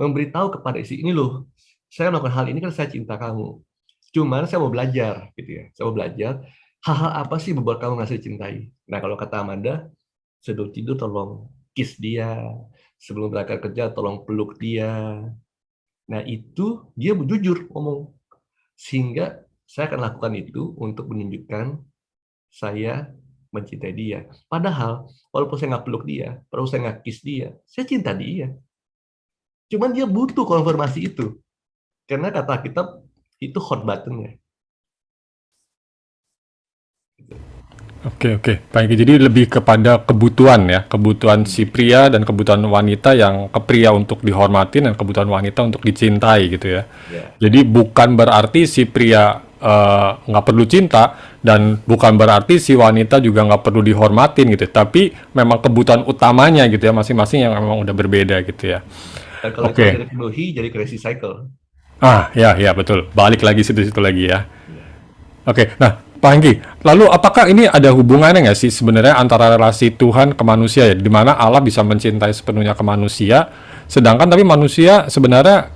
memberitahu kepada istri ini loh, saya melakukan hal ini kan saya cinta kamu. Cuman saya mau belajar gitu ya. Saya mau belajar hal-hal apa sih membuat kamu merasa dicintai. Nah, kalau kata Amanda, sebelum tidur tolong kiss dia, sebelum berangkat kerja tolong peluk dia. Nah, itu dia jujur ngomong. Sehingga saya akan lakukan itu untuk menunjukkan saya mencintai dia. Padahal, walaupun saya nggak peluk dia, walaupun saya nggak kiss dia, saya cinta dia. Cuman dia butuh konfirmasi itu. Karena kata kita, itu hot button-nya. Oke. Baik, jadi lebih kepada kebutuhan ya, kebutuhan si pria dan kebutuhan wanita, yang ke pria untuk dihormati dan kebutuhan wanita untuk dicintai gitu ya. Jadi bukan berarti si pria nggak perlu cinta dan bukan berarti si wanita juga nggak perlu dihormatin gitu. Tapi memang kebutuhan utamanya gitu ya, masing-masing yang memang udah berbeda gitu ya. Dan kalau itu tidak dipenuhi, jadi crazy cycle. Ya betul. Balik lagi situ-situ lagi ya. Oke, nah Pak Hengki, lalu apakah ini ada hubungannya nggak sih sebenarnya antara relasi Tuhan ke manusia ya, di mana Allah bisa mencintai sepenuhnya ke manusia, sedangkan tapi manusia sebenarnya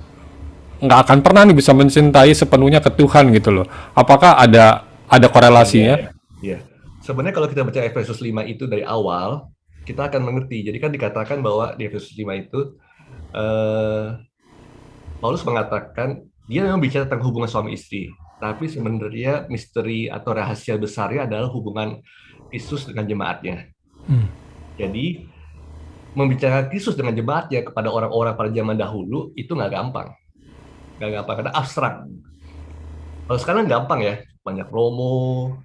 nggak akan pernah nih bisa mencintai sepenuhnya ke Tuhan gitu loh. Apakah ada korelasinya? Iya. Sebenarnya kalau kita baca Efesus 5 itu dari awal, kita akan mengerti. Jadi kan dikatakan bahwa di Efesus 5 itu Paulus mengatakan dia memang bicara tentang hubungan suami istri. Tapi sebenarnya misteri atau rahasia besarnya adalah hubungan Kristus dengan jemaatnya. Jadi membicarakan Kristus dengan jemaatnya kepada orang-orang pada zaman dahulu itu nggak gampang. Karena abstrak. Kalau sekarang gampang ya, banyak promo,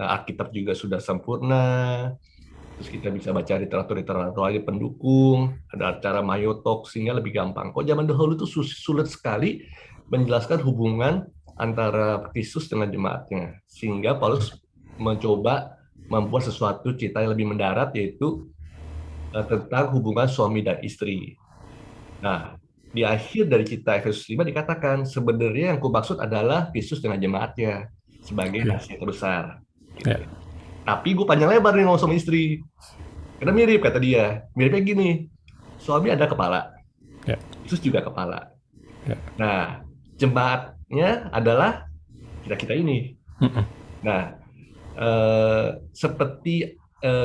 Alkitab juga sudah sempurna. Terus kita bisa baca literatur aja pendukung, ada acara Mayotalk sehingga lebih gampang. Kalau zaman dahulu itu sulit sekali menjelaskan hubungan antara Kristus dengan jemaatnya, sehingga Paulus mencoba membuat sesuatu cerita yang lebih mendarat, yaitu tentang hubungan suami dan istri. Nah, di akhir dari cerita Efesus 5 dikatakan sebenarnya yang kumaksud adalah Kristus dengan jemaatnya sebagai rahasia terbesar. Gitu. Ya. Tapi gue panjang lebar nih ngomong sama istri. Karena mirip kata dia. Miripnya gini, suami ada kepala, Ya. Kristus juga kepala. Ya. Nah, jemaatnya adalah kita ini. Nah, seperti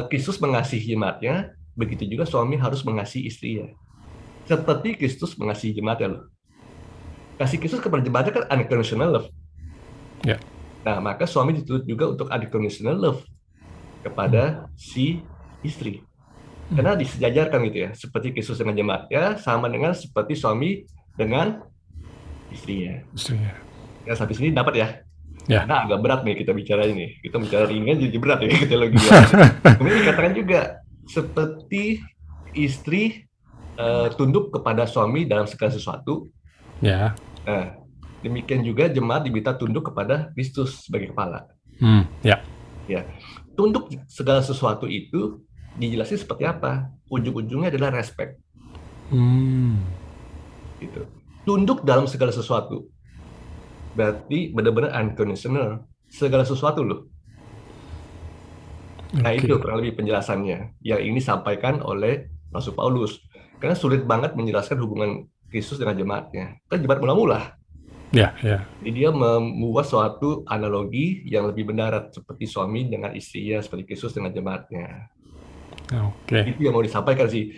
Kristus mengasihi jemaatnya, begitu juga suami harus mengasihi istrinya. Seperti Kristus mengasihi jemaatnya loh. Kasih Kristus kepada jemaatnya kan unconditional love. Ya. Nah, maka suami dituntut juga untuk unconditional love kepada si istri. Karena disejajarkan gitu ya, seperti Kristus dengan jemaatnya sama dengan seperti suami dengan istrinya. Istrinya. Ya, sampai sini dapat ya? Ya. Nah, agak berat nih kita bicara ini. Kita bicara ringan jadi berat ya kita lagi. Kemudian dikatakan juga seperti istri tunduk kepada suami dalam segala sesuatu. Ya. Nah, demikian juga jemaat diminta tunduk kepada Kristus sebagai kepala. Ya. Ya, tunduk segala sesuatu itu dijelasin seperti apa? Ujung-ujungnya adalah respect. Gitu. Tunduk dalam segala sesuatu. Berarti benar-benar unconditional. Segala sesuatu loh. Nah, itu kurang lebih penjelasannya. Yang ini disampaikan oleh Rasul Paulus. Karena sulit banget menjelaskan hubungan Kristus dengan jemaatnya. Kan jemaat mula-mula. Ya, ya. Jadi dia membuat suatu analogi yang lebih mendarat seperti suami dengan istrinya, seperti Kristus dengan jemaatnya. Oke. Itu yang mau disampaikan sih.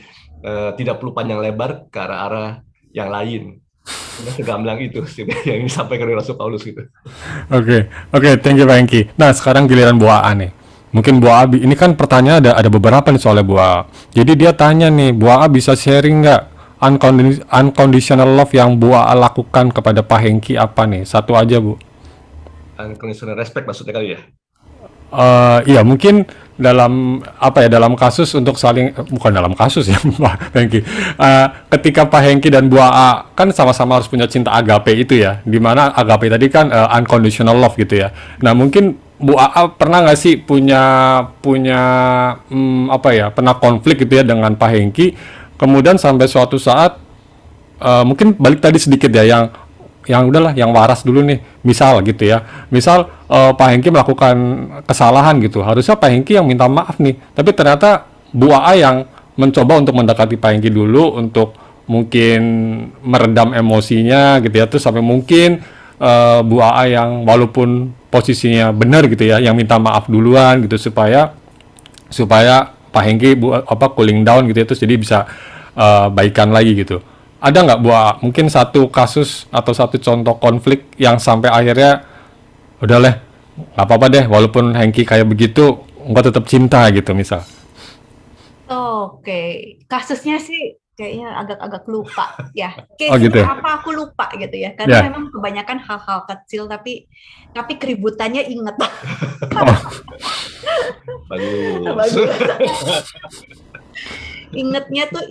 Tidak perlu panjang lebar ke arah-arah yang lain. Sudah segamblang itu sih yang disampaikan oleh Rasul Paulus gitu. Oke, thank you Pak Hengki. Nah, sekarang giliran Bu Aa nih. Mungkin Bu Aa, ini kan pertanyaan ada beberapa nih soalnya Bu Aa. Jadi dia tanya nih, Bu Aa bisa sharing nggak unconditional love yang Bu Aa lakukan kepada Pak Hengki apa nih? Satu aja Bu. Unconditional respect maksudnya kali ya? Iya mungkin dalam dalam kasus untuk saling bukan dalam kasus ya Pak Hengki. Ketika Pak Hengki dan Bu Aa kan sama-sama harus punya cinta agape itu ya, dimana agape tadi kan unconditional love gitu ya. Nah mungkin Bu Aa pernah nggak sih punya pernah konflik gitu ya dengan Pak Hengki, kemudian sampai suatu saat mungkin balik tadi sedikit ya yang udahlah yang waras dulu nih, misal gitu ya, Pak Hengki melakukan kesalahan gitu, harusnya Pak Hengki yang minta maaf nih, tapi ternyata Bu Aa yang mencoba untuk mendekati Pak Hengki dulu untuk mungkin meredam emosinya gitu ya, terus sampai mungkin Bu Aa yang walaupun posisinya benar gitu ya, yang minta maaf duluan gitu supaya Pak Hengki cooling down gitu ya, terus jadi bisa baikan lagi gitu. Ada nggak Bu Aa mungkin satu kasus atau satu contoh konflik yang sampai akhirnya udah nggak apa-apa deh walaupun Hengki kayak begitu enggak tetap cinta gitu misal? Oke, kasusnya sih kayaknya agak lupa ya. Gitu ya? Apa aku lupa gitu ya? Karena memang kebanyakan hal-hal kecil tapi keributannya inget. Bagus. Ingetnya tuh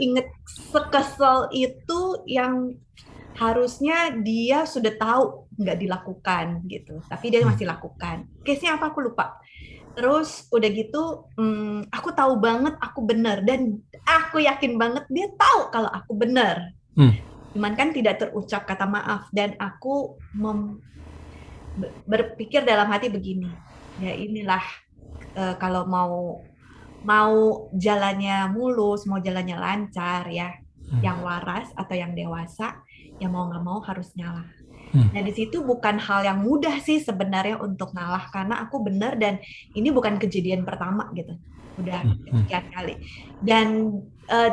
sekesel itu yang harusnya dia sudah tahu nggak dilakukan gitu, tapi dia masih lakukan. Case-nya apa aku lupa. Terus udah gitu, aku tahu banget aku benar dan aku yakin banget dia tahu kalau aku benar. Cuman kan tidak terucap kata maaf dan aku berpikir dalam hati begini, ya inilah kalau mau jalannya mulus, mau jalannya lancar ya, yang waras atau yang dewasa, ya mau nggak mau harus ngalah. Nah di situ bukan hal yang mudah sih sebenarnya untuk ngalah karena aku benar dan ini bukan kejadian pertama gitu, udah sekian kali. Dan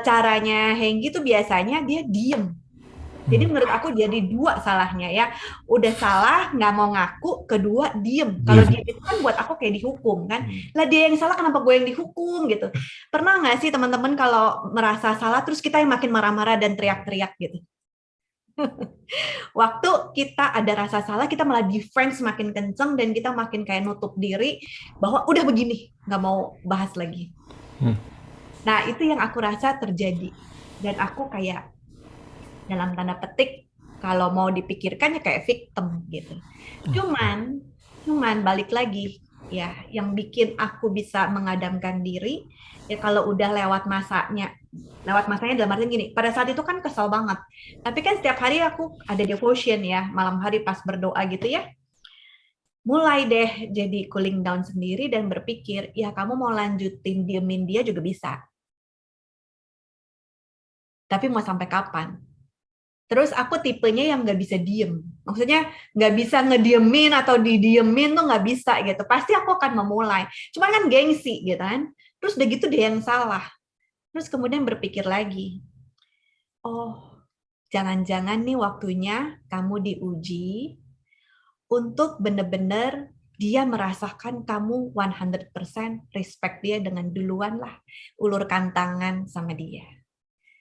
caranya Hengki tuh biasanya dia diem. Jadi menurut aku jadi dua salahnya ya, udah salah nggak mau ngaku, kedua diem. Kalau diem itu kan buat aku kayak dihukum kan, lah dia yang salah kenapa gue yang dihukum gitu. Pernah nggak sih teman-teman kalau merasa salah terus kita yang makin marah-marah dan teriak-teriak gitu? Waktu kita ada rasa salah kita malah defense makin kenceng dan kita makin kayak nutup diri bahwa udah begini nggak mau bahas lagi. Nah itu yang aku rasa terjadi dan aku kayak dalam tanda petik kalau mau dipikirkan ya kayak victim gitu. Cuman balik lagi ya yang bikin aku bisa mengadamkan diri ya kalau udah lewat masanya lewat masanya dalam artian gini, pada saat itu kan kesel banget. Tapi kan setiap hari aku ada devotion ya, malam hari pas berdoa gitu ya. Mulai deh jadi cooling down sendiri dan berpikir, ya kamu mau lanjutin diemin dia juga bisa. Tapi mau sampai kapan? Terus aku tipenya yang nggak bisa diem. Maksudnya nggak bisa ngediemin atau didiemin tuh nggak bisa gitu. Pasti aku akan memulai. Cuma kan gengsi gitu kan. Terus udah gitu dia yang salah. Terus kemudian berpikir lagi. Oh, jangan-jangan nih waktunya kamu diuji untuk bener-bener dia merasakan kamu 100% respect dia dengan duluan lah. Ulurkan tangan sama dia.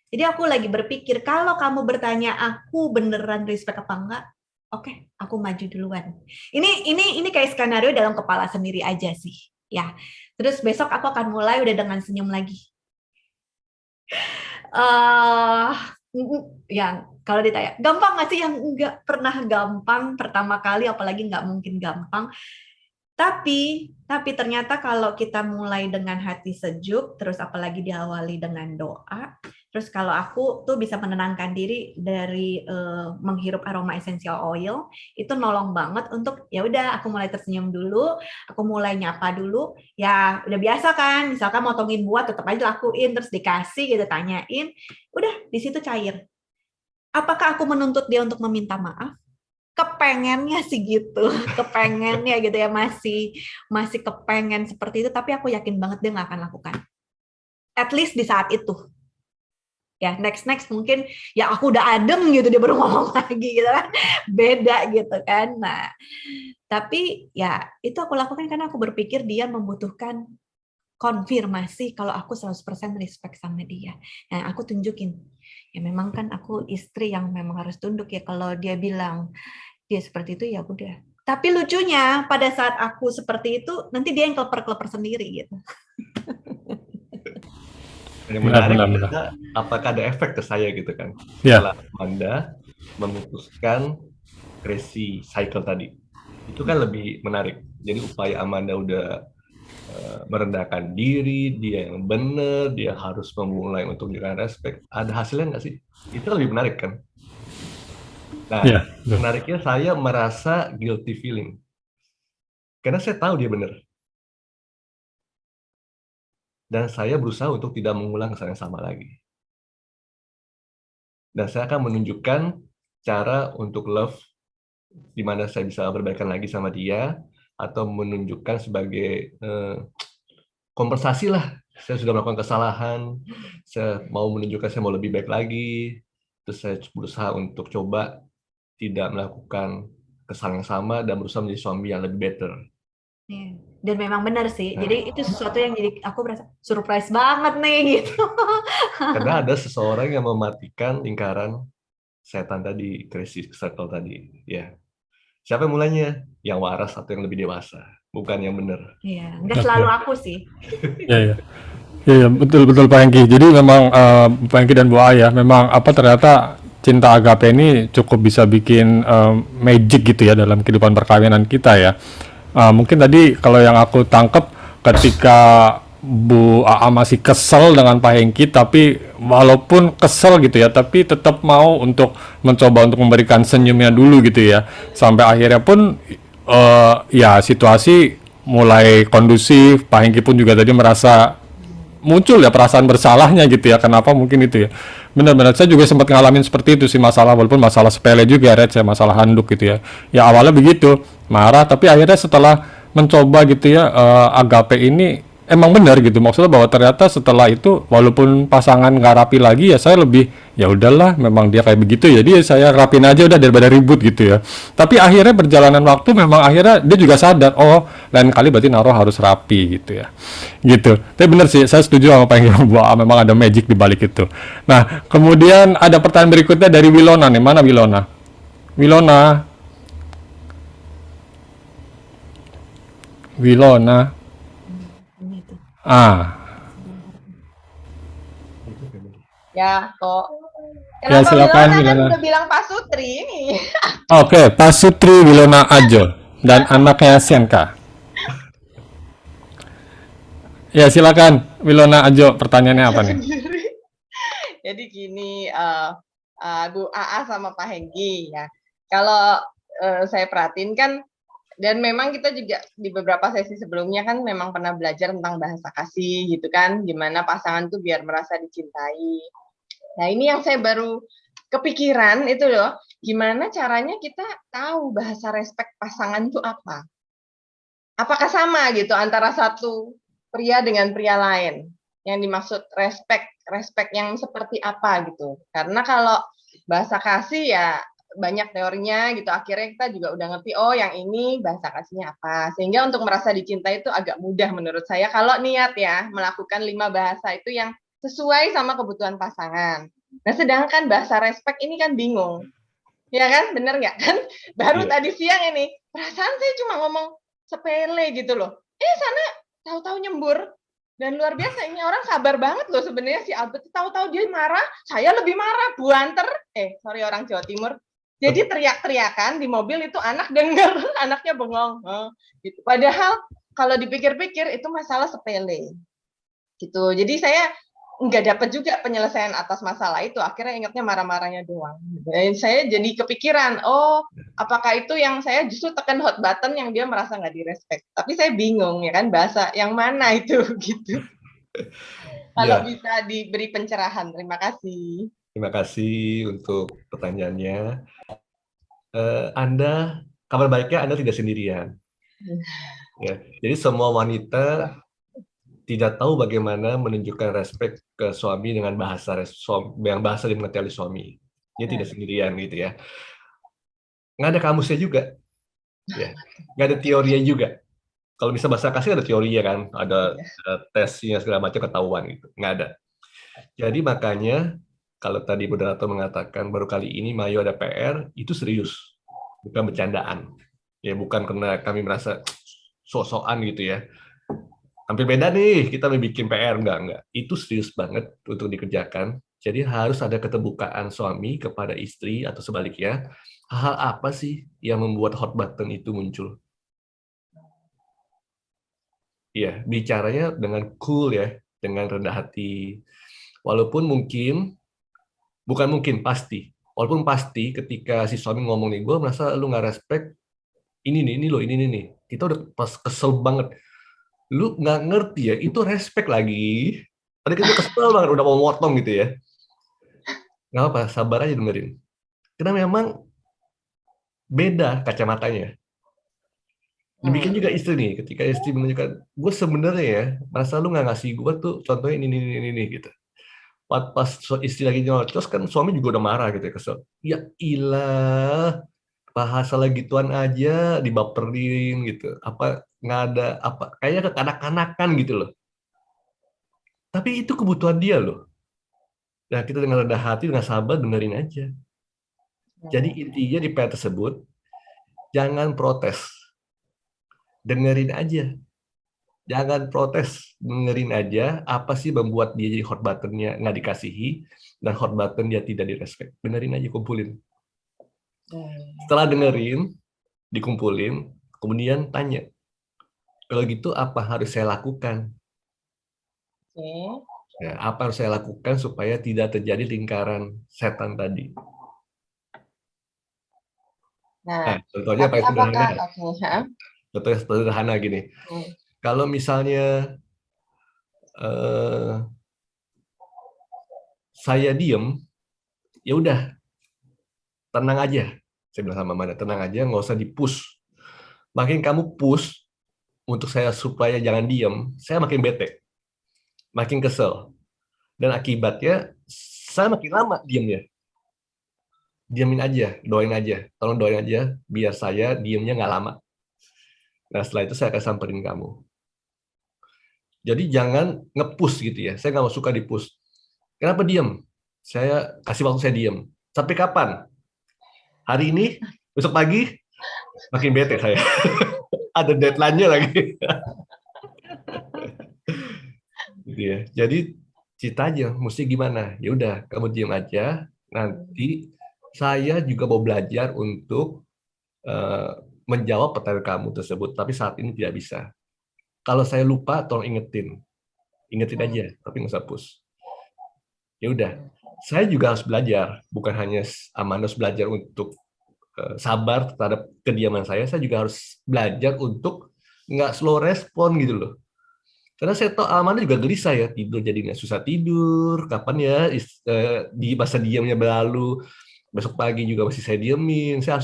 Jadi aku lagi berpikir, kalau kamu bertanya aku beneran respect apa enggak, oke, aku maju duluan. Ini kayak skenario dalam kepala sendiri aja sih, ya. Terus besok aku akan mulai udah dengan senyum lagi. Yang kalau ditanya, gampang nggak sih? Yang nggak pernah gampang pertama kali, apalagi nggak mungkin gampang. Tapi ternyata kalau kita mulai dengan hati sejuk, terus apalagi diawali dengan doa, terus kalau aku tuh bisa menenangkan diri dari menghirup aroma essential oil, itu nolong banget untuk ya udah aku mulai tersenyum dulu, aku mulai nyapa dulu, ya udah biasa kan, misalkan motongin buah tetap aja lakuin, terus dikasih gitu, tanyain, udah di situ cair. Apakah aku menuntut dia untuk meminta maaf? Kepengennya sih gitu, kepengennya gitu ya, masih kepengen seperti itu, tapi aku yakin banget dia nggak akan lakukan. At least di saat itu. Ya, next mungkin ya aku udah adem gitu, dia baru ngomong lagi gitu kan. Beda gitu kan. Nah, tapi ya itu aku lakukan karena aku berpikir dia membutuhkan konfirmasi kalau aku 100% respect sama dia. Nah, aku tunjukin. Ya memang kan aku istri yang memang harus tunduk ya, kalau dia bilang dia seperti itu ya udah. Tapi lucunya pada saat aku seperti itu nanti dia yang keleper-keleper sendiri gitu. Yang menarik adalah apakah ada efek ke saya gitu kan? Setelah Amanda memutuskan crazy cycle tadi, itu kan lebih menarik. Jadi upaya Amanda udah merendahkan diri, dia yang benar, dia harus memulai untuk dengan respect. Ada hasilnya nggak sih? Itu lebih menarik kan? Nah, menariknya saya merasa guilty feeling. Karena saya tahu dia benar. Dan saya berusaha untuk tidak mengulang kesalahan yang sama lagi. Dan saya akan menunjukkan cara untuk love, di mana saya bisa berbaikan lagi sama dia, atau menunjukkan sebagai kompensasi lah. Saya sudah melakukan kesalahan, saya mau menunjukkan saya mau lebih baik lagi, terus saya berusaha untuk coba tidak melakukan kesalahan yang sama dan berusaha menjadi suami yang lebih better. Dan memang benar sih. Jadi itu sesuatu yang jadi aku merasa surprise banget nih gitu. Karena ada seseorang yang mematikan lingkaran setan tadi, crazy circle tadi. Ya, siapa yang mulainya? Yang waras atau yang lebih dewasa, bukan yang benar. Iya, nggak selalu aku sih. Iya, betul Pak Hengki. Jadi memang Pak Hengki dan Bu Aya memang ternyata cinta agape ini cukup bisa bikin magic gitu ya dalam kehidupan perkawinan kita ya. Mungkin tadi kalau yang aku tangkep ketika Bu AA masih kesel dengan Pak Hengki, tapi walaupun kesel gitu ya, tapi tetap mau untuk mencoba untuk memberikan senyumnya dulu gitu ya. Sampai akhirnya pun ya situasi mulai kondusif. Pak Hengki pun juga tadi merasa muncul ya perasaan bersalahnya gitu ya, kenapa mungkin itu ya. Benar-benar saya juga sempat ngalamin seperti itu sih, masalah walaupun masalah sepele juga Red, saya masalah handuk gitu ya. Ya awalnya begitu, marah, tapi akhirnya setelah mencoba gitu ya agape ini emang benar gitu, maksudnya bahwa ternyata setelah itu walaupun pasangan nggak rapi lagi ya saya lebih ya udahlah memang dia kayak begitu ya, dia saya rapin aja udah daripada ribut gitu ya. Tapi akhirnya perjalanan waktu memang akhirnya dia juga sadar, oh lain kali berarti naruh harus rapi gitu ya, gitu. Tapi benar sih, saya setuju sama apa yang bahwa memang ada magic di balik itu. Nah kemudian ada pertanyaan berikutnya dari Wilona nih, mana Wilona? Wilona. Ya, kok. Ya, silakan Wilona kan Wilona. udah bilang Pak Sutri ini. Oke, Pak Sutri Wilona Ajo dan anaknya Sienka. Ya, silakan Wilona Ajo, pertanyaannya apa nih? Jadi gini, Bu AA sama Pak Hengki ya. Kalau saya perhatiin kan, dan memang kita juga di beberapa sesi sebelumnya kan memang pernah belajar tentang bahasa kasih gitu kan, gimana pasangan tuh biar merasa dicintai. Nah ini yang saya baru kepikiran itu loh, gimana caranya kita tahu bahasa respect pasangan itu apa? Apakah sama gitu antara satu pria dengan pria lain? Yang dimaksud respect yang seperti apa gitu. Karena kalau bahasa kasih ya banyak teorinya gitu. Akhirnya kita juga udah ngerti, oh yang ini bahasa kasihnya apa. Sehingga untuk merasa dicintai itu agak mudah menurut saya kalau niat ya melakukan 5 bahasa itu yang sesuai sama kebutuhan pasangan. Nah sedangkan bahasa respect ini kan bingung. Ya kan, bener nggak kan? Baru tadi siang ini, perasaan saya cuma ngomong sepele gitu loh. Sana tahu-tahu nyembur. Dan luar biasa, ini orang sabar banget loh sebenarnya si Albert. Tahu-tahu dia marah, saya lebih marah, buanter. Sorry orang Jawa Timur. Jadi teriak-teriakan di mobil itu anak denger, anaknya bengong. Gitu. Padahal kalau dipikir-pikir itu masalah sepele. Gitu. Jadi saya nggak dapat juga penyelesaian atas masalah itu. Akhirnya ingatnya marah-marahnya doang. Dan saya jadi kepikiran, oh apakah itu yang saya justru tekan hot button yang dia merasa nggak direspek. Tapi saya bingung ya kan bahasa yang mana itu gitu. Kalau bisa diberi pencerahan, terima kasih. Terima kasih untuk pertanyaannya. Anda, kabar baiknya Anda tidak sendirian. Ya, jadi semua wanita tidak tahu bagaimana menunjukkan respect ke suami dengan bahasa yang bahasa dimengerti oleh suami. Dia tidak sendirian gitu ya. Nggak ada kamusnya juga. Ya. Nggak ada teorinya juga. Kalau bisa bahasa kasih ada teorinya kan, ada tesnya segala macam ketahuan gitu. Nggak ada. Jadi makanya kalau tadi moderator mengatakan baru kali ini Mayo ada PR, itu serius, bukan bercandaan. Ya bukan karena kami merasa sok-sokan gitu ya. Hampir beda nih, kita bikin PR, enggak. Itu serius banget untuk dikerjakan. Jadi harus ada keterbukaan suami kepada istri atau sebaliknya. Hal apa sih yang membuat hot button itu muncul? Iya, bicaranya dengan cool ya, dengan rendah hati. Walaupun mungkin, bukan mungkin, pasti. Walaupun pasti ketika si suami ngomong nih, gue merasa lu nggak respect, ini nih. Kita udah pas kesel banget. Lu nggak ngerti ya, itu respect lagi. Tadi kita kesel banget, udah mau motong gitu ya. Nggak apa, sabar aja dengerin. Karena memang beda kacamatanya. Demikian juga istri nih, ketika istri menunjukkan, gue sebenarnya ya, merasa lu nggak ngasih gue tuh, contohnya ini gitu. Pas istri lagi nyocos, kan suami juga udah marah gitu ya, kesel. Ya ilah, bahasa lagi gituan aja, dibaperin gitu. Apa nggak ada apa kayaknya kekanak-kanakan gitu loh. Tapi itu kebutuhan dia loh. Nah, kita dengan rendah hati, dengan sabar dengerin aja. Jadi intinya di PR tersebut jangan protes. Dengerin aja. Jangan protes, dengerin aja apa sih membuat dia jadi hot button-nya nggak dikasihi dan hot button dia tidak direspek. Dengerin aja, kumpulin. Setelah dengerin, dikumpulin, kemudian tanya, kalau gitu apa harus saya lakukan? Ya, apa harus saya lakukan supaya tidak terjadi lingkaran setan tadi? Nah, contohnya paling sederhana. Contohnya sederhana gini. Kalau misalnya saya diem, ya udah, tenang aja. Saya bilang sama Manda, tenang aja, nggak usah di-push. Makin kamu push untuk saya supaya jangan diem, saya makin bete. Makin kesel. Dan akibatnya saya makin lama diemnya. Diamin aja, doain aja. Tolong doain aja biar saya diemnya nggak lama. Nah setelah itu saya akan samperin kamu. Jadi jangan nge-push gitu ya. Saya nggak mau suka di-push. Kenapa diem? Saya kasih waktu saya diem. Sampai kapan? Hari ini? Besok pagi? Makin bete saya. Ada deadline-nya lagi. Gitu ya. Jadi cerita aja, mesti gimana? Ya udah, kamu diam aja. Nanti saya juga mau belajar untuk menjawab pertanyaan kamu tersebut, tapi saat ini tidak bisa. Kalau saya lupa, tolong ingetin aja, tapi nggak usah push. Ya udah, saya juga harus belajar, bukan hanya Amanda harus belajar untuk sabar terhadap kediaman saya juga harus belajar untuk nggak slow respon gitu loh. Karena saya tahu Amanda juga gelisah ya, tidur jadi nggak susah tidur, kapan ya di masa diamnya berlalu, besok pagi juga masih saya diemin, saya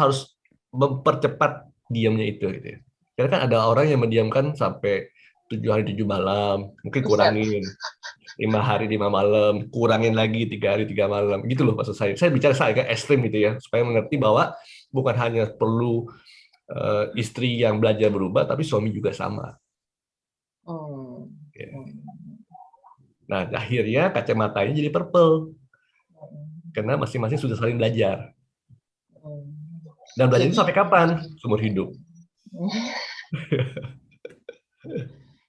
harus mempercepat diamnya itu gitu ya. Karena kan ada orang yang mendiamkan sampai 7 hari 7 malam, mungkin kurangin 5 hari 5 malam, kurangin lagi 3 hari 3 malam, gitu loh maksud saya. Saya bicara agak ekstrim gitu ya, supaya mengerti bahwa bukan hanya perlu istri yang belajar berubah, tapi suami juga sama. Ya. Nah, akhirnya kacamatanya jadi purple, karena masing-masing sudah saling belajar. Dan belajar itu sampai kapan? Seumur hidup.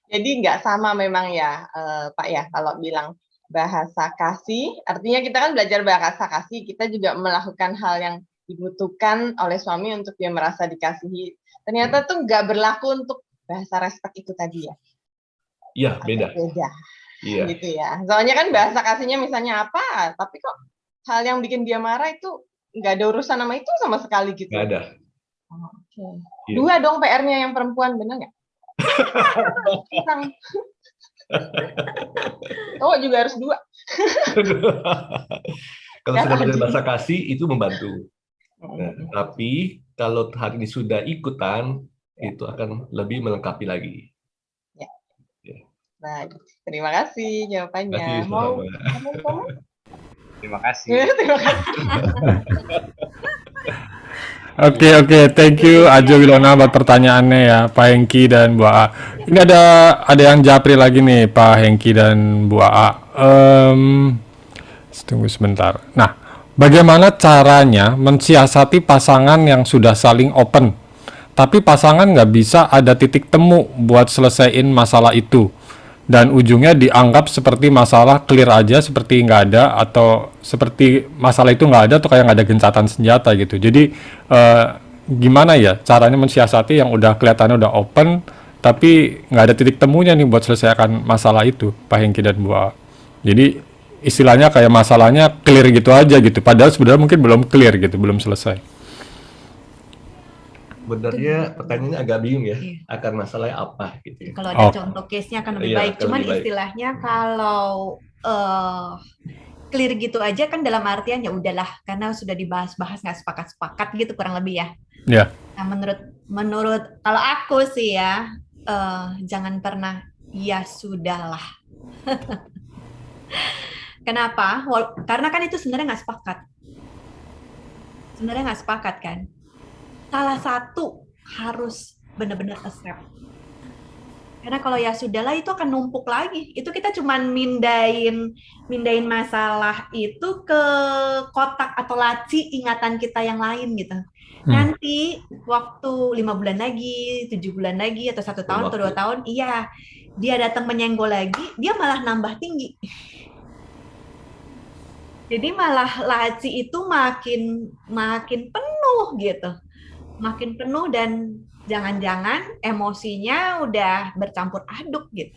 Jadi nggak sama memang ya, Pak ya, kalau bilang bahasa kasih, artinya kita kan belajar bahasa kasih, kita juga melakukan hal yang dibutuhkan oleh suami untuk dia merasa dikasihi. Ternyata tuh nggak berlaku untuk bahasa respect itu tadi ya. Iya, beda. Beda. Iya. Gitu ya. Soalnya kan bahasa kasihnya misalnya apa, tapi kok hal yang bikin dia marah itu nggak ada urusan sama itu sama sekali gitu. Nggak ada. Oke. Iya. 2 dong PR-nya yang perempuan, benar nggak? Cowok juga harus 2. Kalau sudah belajar bahasa kasih itu membantu. Nah, tapi kalau hari ini sudah ikutan, itu akan lebih melengkapi lagi. Nah, terima kasih jawabannya. Mau komen? Terima kasih. Terima kasih. Oke, thank you Ajo Wilona buat pertanyaannya ya, Pak Hengki dan Bu AA. Ini ada yang japri lagi nih, Pak Hengki dan Bu AA. Tunggu sebentar. Nah, bagaimana caranya mensiasati pasangan yang sudah saling open, tapi pasangan nggak bisa ada titik temu buat selesaiin masalah itu, dan ujungnya dianggap seperti masalah clear aja, seperti nggak ada, atau seperti masalah itu nggak ada, atau kayak nggak ada gencatan senjata gitu. Jadi gimana ya caranya mensiasati yang udah kelihatannya udah open, tapi nggak ada titik temunya nih buat selesaikan masalah itu, Pak Hengki dan Bu A. Jadi istilahnya kayak masalahnya clear gitu aja gitu, padahal sebenarnya mungkin belum clear gitu, belum selesai. Sebenarnya pertanyaannya agak bingung ya, akar masalahnya apa gitu ya. Kalau ada contoh case-nya akan lebih baik. Cuman lebih baik. Istilahnya kalau clear gitu aja kan dalam artian ya udahlah, karena sudah dibahas-bahas nggak sepakat-sepakat gitu kurang lebih ya. Iya. Nah, menurut kalau aku sih ya, jangan pernah ya sudahlah. Kenapa? Karena kan itu sebenarnya nggak sepakat. Sebenarnya nggak sepakat kan. Salah satu harus benar-benar accept. Karena kalau ya sudahlah itu akan numpuk lagi. Itu kita cuman mindain masalah itu ke kotak atau laci ingatan kita yang lain gitu. Nanti waktu 5 bulan lagi, 7 bulan lagi, atau 1 tahun atau 2 tahun, iya, dia datang menyenggol lagi, dia malah nambah tinggi. Jadi malah laci itu makin penuh gitu. Makin penuh dan jangan-jangan emosinya udah bercampur aduk gitu.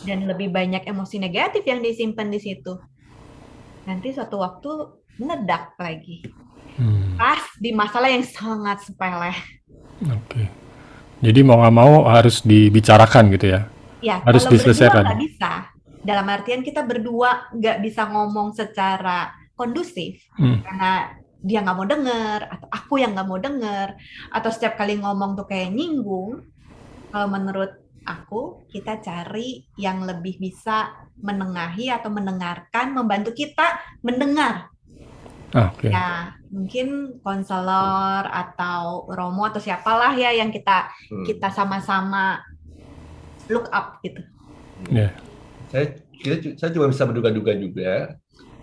Dan lebih banyak emosi negatif yang disimpan di situ. Nanti suatu waktu meledak lagi. Pas di masalah yang sangat sepele. Oke. Jadi mau nggak mau harus dibicarakan gitu ya? Ya, harus kalau diselesaikan. berdua nggak bisa. Dalam artian kita berdua nggak bisa ngomong secara kondusif. Karena dia nggak mau denger, atau aku yang nggak mau denger, atau setiap kali ngomong tuh kayak nyinggung. Kalau menurut aku, kita cari yang lebih bisa menengahi atau mendengarkan, membantu kita mendengar. Okay. Ya, mungkin konselor atau romo atau siapalah ya yang kita sama-sama look up gitu. Yeah. Saya cuma bisa menduga-duga juga.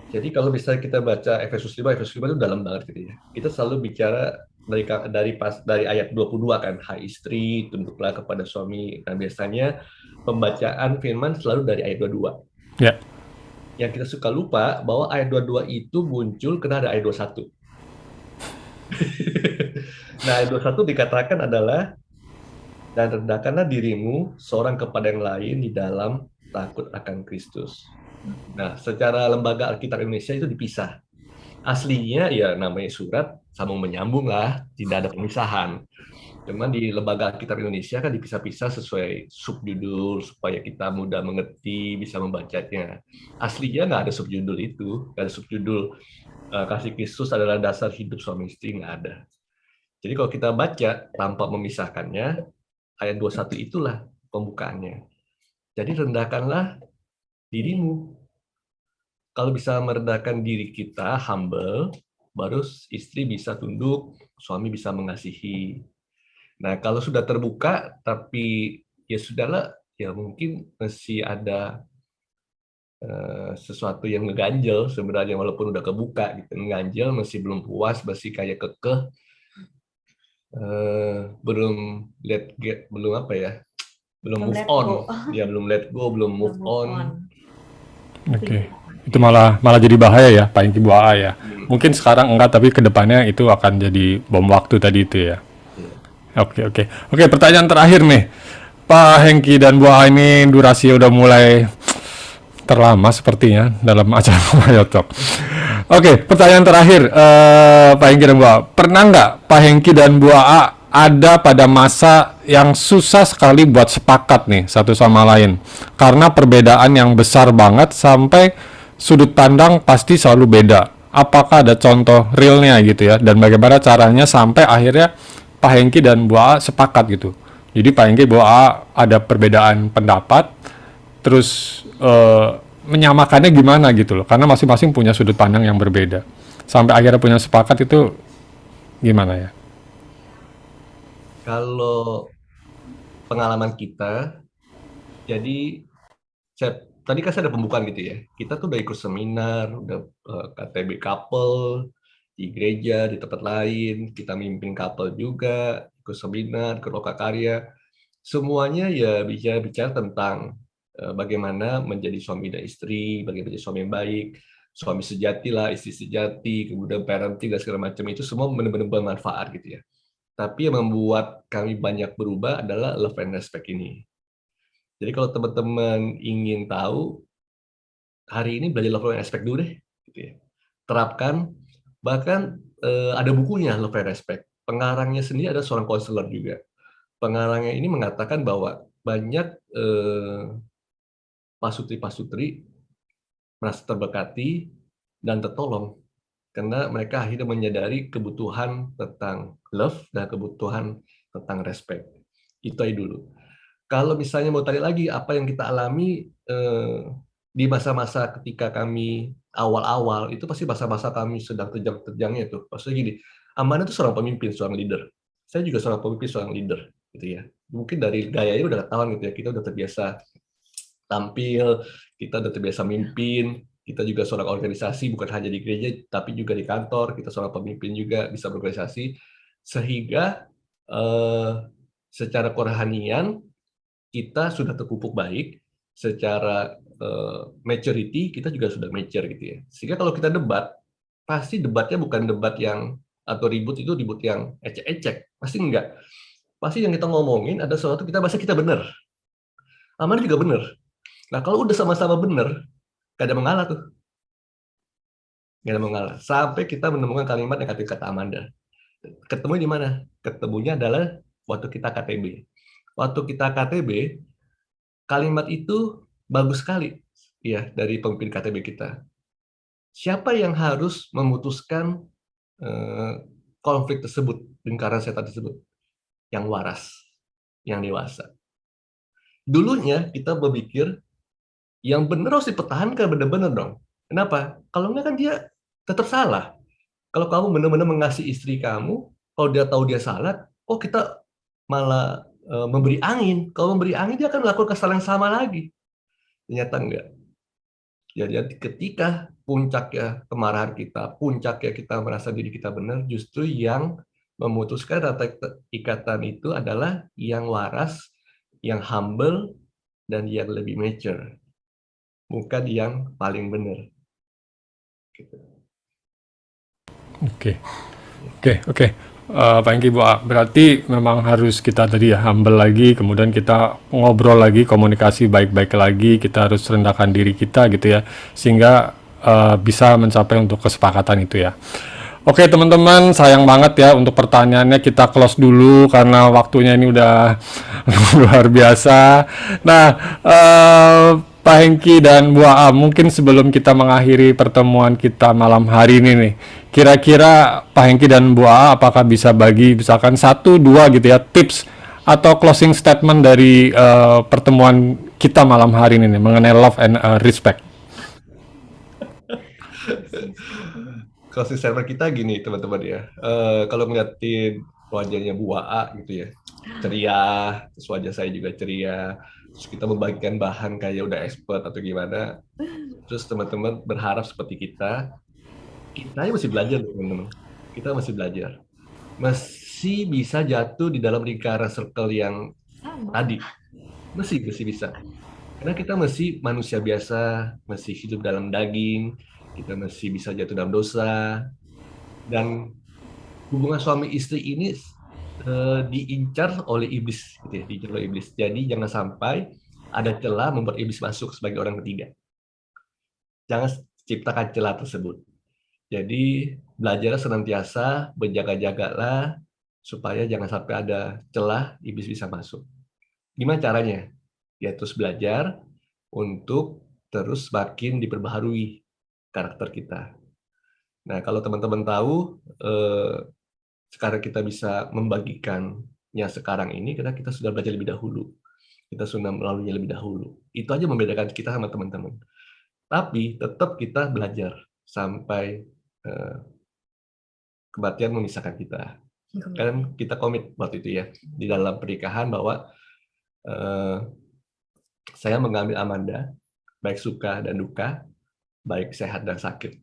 Jadi kalau misalnya kita baca Efesus 5 itu dalam banget gitu ya. Kita selalu bicara dari ayat 22 kan, hai istri, tunduklah kepada suami. Nah, biasanya pembacaan firman selalu dari ayat 22. Yeah. Yang kita suka lupa bahwa ayat 22 itu muncul karena ada ayat 21. Nah, ayat 21 dikatakan adalah, dan rendahkanlah dirimu seorang kepada yang lain di dalam takut akan Kristus. Nah, secara lembaga Alkitab Indonesia itu dipisah. Aslinya ya namanya surat sambung menyambung lah, tidak ada pemisahan. Cuman di lembaga Alkitab Indonesia kan dipisah-pisah sesuai subjudul supaya kita mudah mengerti, bisa membacanya. Aslinya nggak ada subjudul itu, nggak ada subjudul kasih Kristus adalah dasar hidup suami istri, nggak ada. Jadi kalau kita baca tanpa memisahkannya, ayat 21 itulah pembukaannya. Jadi rendahkanlah dirimu. Kalau bisa merendahkan diri kita, humble, baru istri bisa tunduk, suami bisa mengasihi. Nah, kalau sudah terbuka, tapi ya sudahlah, ya mungkin masih ada sesuatu yang ngeganjel sebenarnya, walaupun udah kebuka, gitu. Ngeganjel, masih belum puas, masih kayak kekeh, belum apa ya, belum move on, ya belum let go, belum move on. Oke. Itu malah jadi bahaya ya, Pak Hengki Bu AA ya. Mungkin sekarang enggak, tapi kedepannya itu akan jadi bom waktu tadi itu ya. Oke, pertanyaan terakhir nih. Pak Hengki dan Bu AA ini durasinya udah mulai terlama sepertinya dalam acara Mayotalk. Oke, pertanyaan terakhir, Pak Hengki dan Bu AA. Pernah nggak Pak Hengki dan Bu AA ada pada masa yang susah sekali buat sepakat nih satu sama lain? Karena perbedaan yang besar banget sampai sudut pandang pasti selalu beda. Apakah ada contoh realnya gitu ya? Dan bagaimana caranya sampai akhirnya Pak Hengki dan Bu AA sepakat gitu? Jadi Pak Hengki, Bu AA ada perbedaan pendapat, terus menyamakannya gimana gitu loh, karena masing-masing punya sudut pandang yang berbeda sampai akhirnya punya sepakat, itu gimana ya? Kalau pengalaman kita, jadi tadi kan saya ada pembukaan gitu ya, kita tuh udah ikut seminar, udah KTB couple di gereja, di tempat lain, kita mimpin couple juga, ikut seminar, ikut lokakarya, semuanya ya bicara tentang bagaimana menjadi suami dan istri, bagaimana menjadi suami yang baik, suami sejati lah, istri sejati, kemudian parenting dan segala macam, itu semua benar-benar bermanfaat gitu ya. Tapi yang membuat kami banyak berubah adalah love and respect ini. Jadi kalau teman-teman ingin tahu, hari ini belajar love and respect dulu deh, gitu ya. Terapkan, bahkan ada bukunya love and respect. Pengarangnya sendiri ada seorang konselor juga. Pengarangnya ini mengatakan bahwa banyak pasutri-pasutri merasa terberkati dan tertolong karena mereka akhirnya menyadari kebutuhan tentang love dan kebutuhan tentang respect. Itu aja dulu. Kalau misalnya mau tarik lagi apa yang kita alami di masa-masa ketika kami awal-awal, itu pasti masa-masa kami sedang terjang-terjangnya tuh. Maksudnya gini, Amanda itu seorang pemimpin, seorang leader. Saya juga seorang pemimpin, seorang leader, gitu ya. Mungkin dari gayanya udah ketahuan gitu ya, kita udah terbiasa tampil, kita udah terbiasa mimpin, kita juga seorang organisasi, bukan hanya di gereja, tapi juga di kantor, kita seorang pemimpin juga, bisa berorganisasi, sehingga secara kerohanian, kita sudah terpupuk baik, secara maturity, kita juga sudah mature gitu ya. Sehingga kalau kita debat, pasti debatnya bukan debat yang, atau ribut itu ribut yang ecek-ecek, pasti enggak. Pasti yang kita ngomongin ada sesuatu kita bahasa kita benar. Aman juga benar. Nah, kalau udah sama-sama benar, gak ada mengalah tuh. Gak ada mengalah. Sampai kita menemukan kalimat yang kata Amanda. Ketemu di mana? Ketemunya adalah waktu kita KTB. Waktu kita KTB, kalimat itu bagus sekali ya dari pemimpin KTB kita. Siapa yang harus memutuskan konflik tersebut, lingkaran setan tersebut? Yang waras, yang dewasa. Dulunya kita berpikir yang benar harus dipertahankan benar-benar dong. Kenapa? Kalau enggak kan dia tetap salah. Kalau kamu benar-benar mengasihi istri kamu, kalau dia tahu dia salah, kita malah memberi angin. Kalau memberi angin, dia akan melakukan kesalahan yang sama lagi. Ternyata enggak. Jadi ketika puncaknya kemarahan kita, puncaknya kita merasa diri kita benar, justru yang memutuskan ikatan itu adalah yang waras, yang humble, dan yang lebih mature. Bukan yang paling benar. Gitu. Oke. Pak Hengki, Bu A. Berarti memang harus kita tadi ya humble lagi, kemudian kita ngobrol lagi, komunikasi baik-baik lagi, kita harus rendahkan diri kita gitu ya, sehingga bisa mencapai untuk kesepakatan itu ya. Oke teman-teman, sayang banget ya untuk pertanyaannya kita close dulu karena waktunya ini udah luar biasa. Nah, Pak Hengki dan Bu A, mungkin sebelum kita mengakhiri pertemuan kita malam hari ini nih, kira-kira Pak Hengki dan Bu A apakah bisa bagi misalkan 1-2 gitu ya tips atau closing statement dari pertemuan kita malam hari ini nih, mengenai love and respect. Closing statement kita gini teman-teman ya, kalau ngeliatin wajahnya Bu A gitu ya, ceria, terus wajah saya juga ceria, terus kita membagikan bahan kayak udah expert atau gimana, terus teman-teman berharap seperti kita masih belajar teman-teman, kita masih belajar, masih bisa jatuh di dalam lingkaran circle yang tadi, masih bisa, karena kita masih manusia biasa, masih hidup dalam daging, kita masih bisa jatuh dalam dosa, dan hubungan suami istri ini diincar oleh iblis, gitu ya, diincar oleh iblis. Jadi jangan sampai ada celah membuat iblis masuk sebagai orang ketiga. Jangan ciptakan celah tersebut. Jadi belajarlah senantiasa, berjaga-jagalah supaya jangan sampai ada celah iblis bisa masuk. Gimana caranya? Ya terus belajar untuk terus makin diperbaharui karakter kita. Nah, kalau teman-teman tahu, sekarang kita bisa membagikannya sekarang ini karena kita sudah belajar lebih dahulu. Kita sudah melaluinya lebih dahulu. Itu aja membedakan kita sama teman-teman. Tapi tetap kita belajar sampai kematian memisahkan kita. Kan kita komit waktu itu ya, di dalam pernikahan bahwa saya mengambil Amanda, baik suka dan duka, baik sehat dan sakit.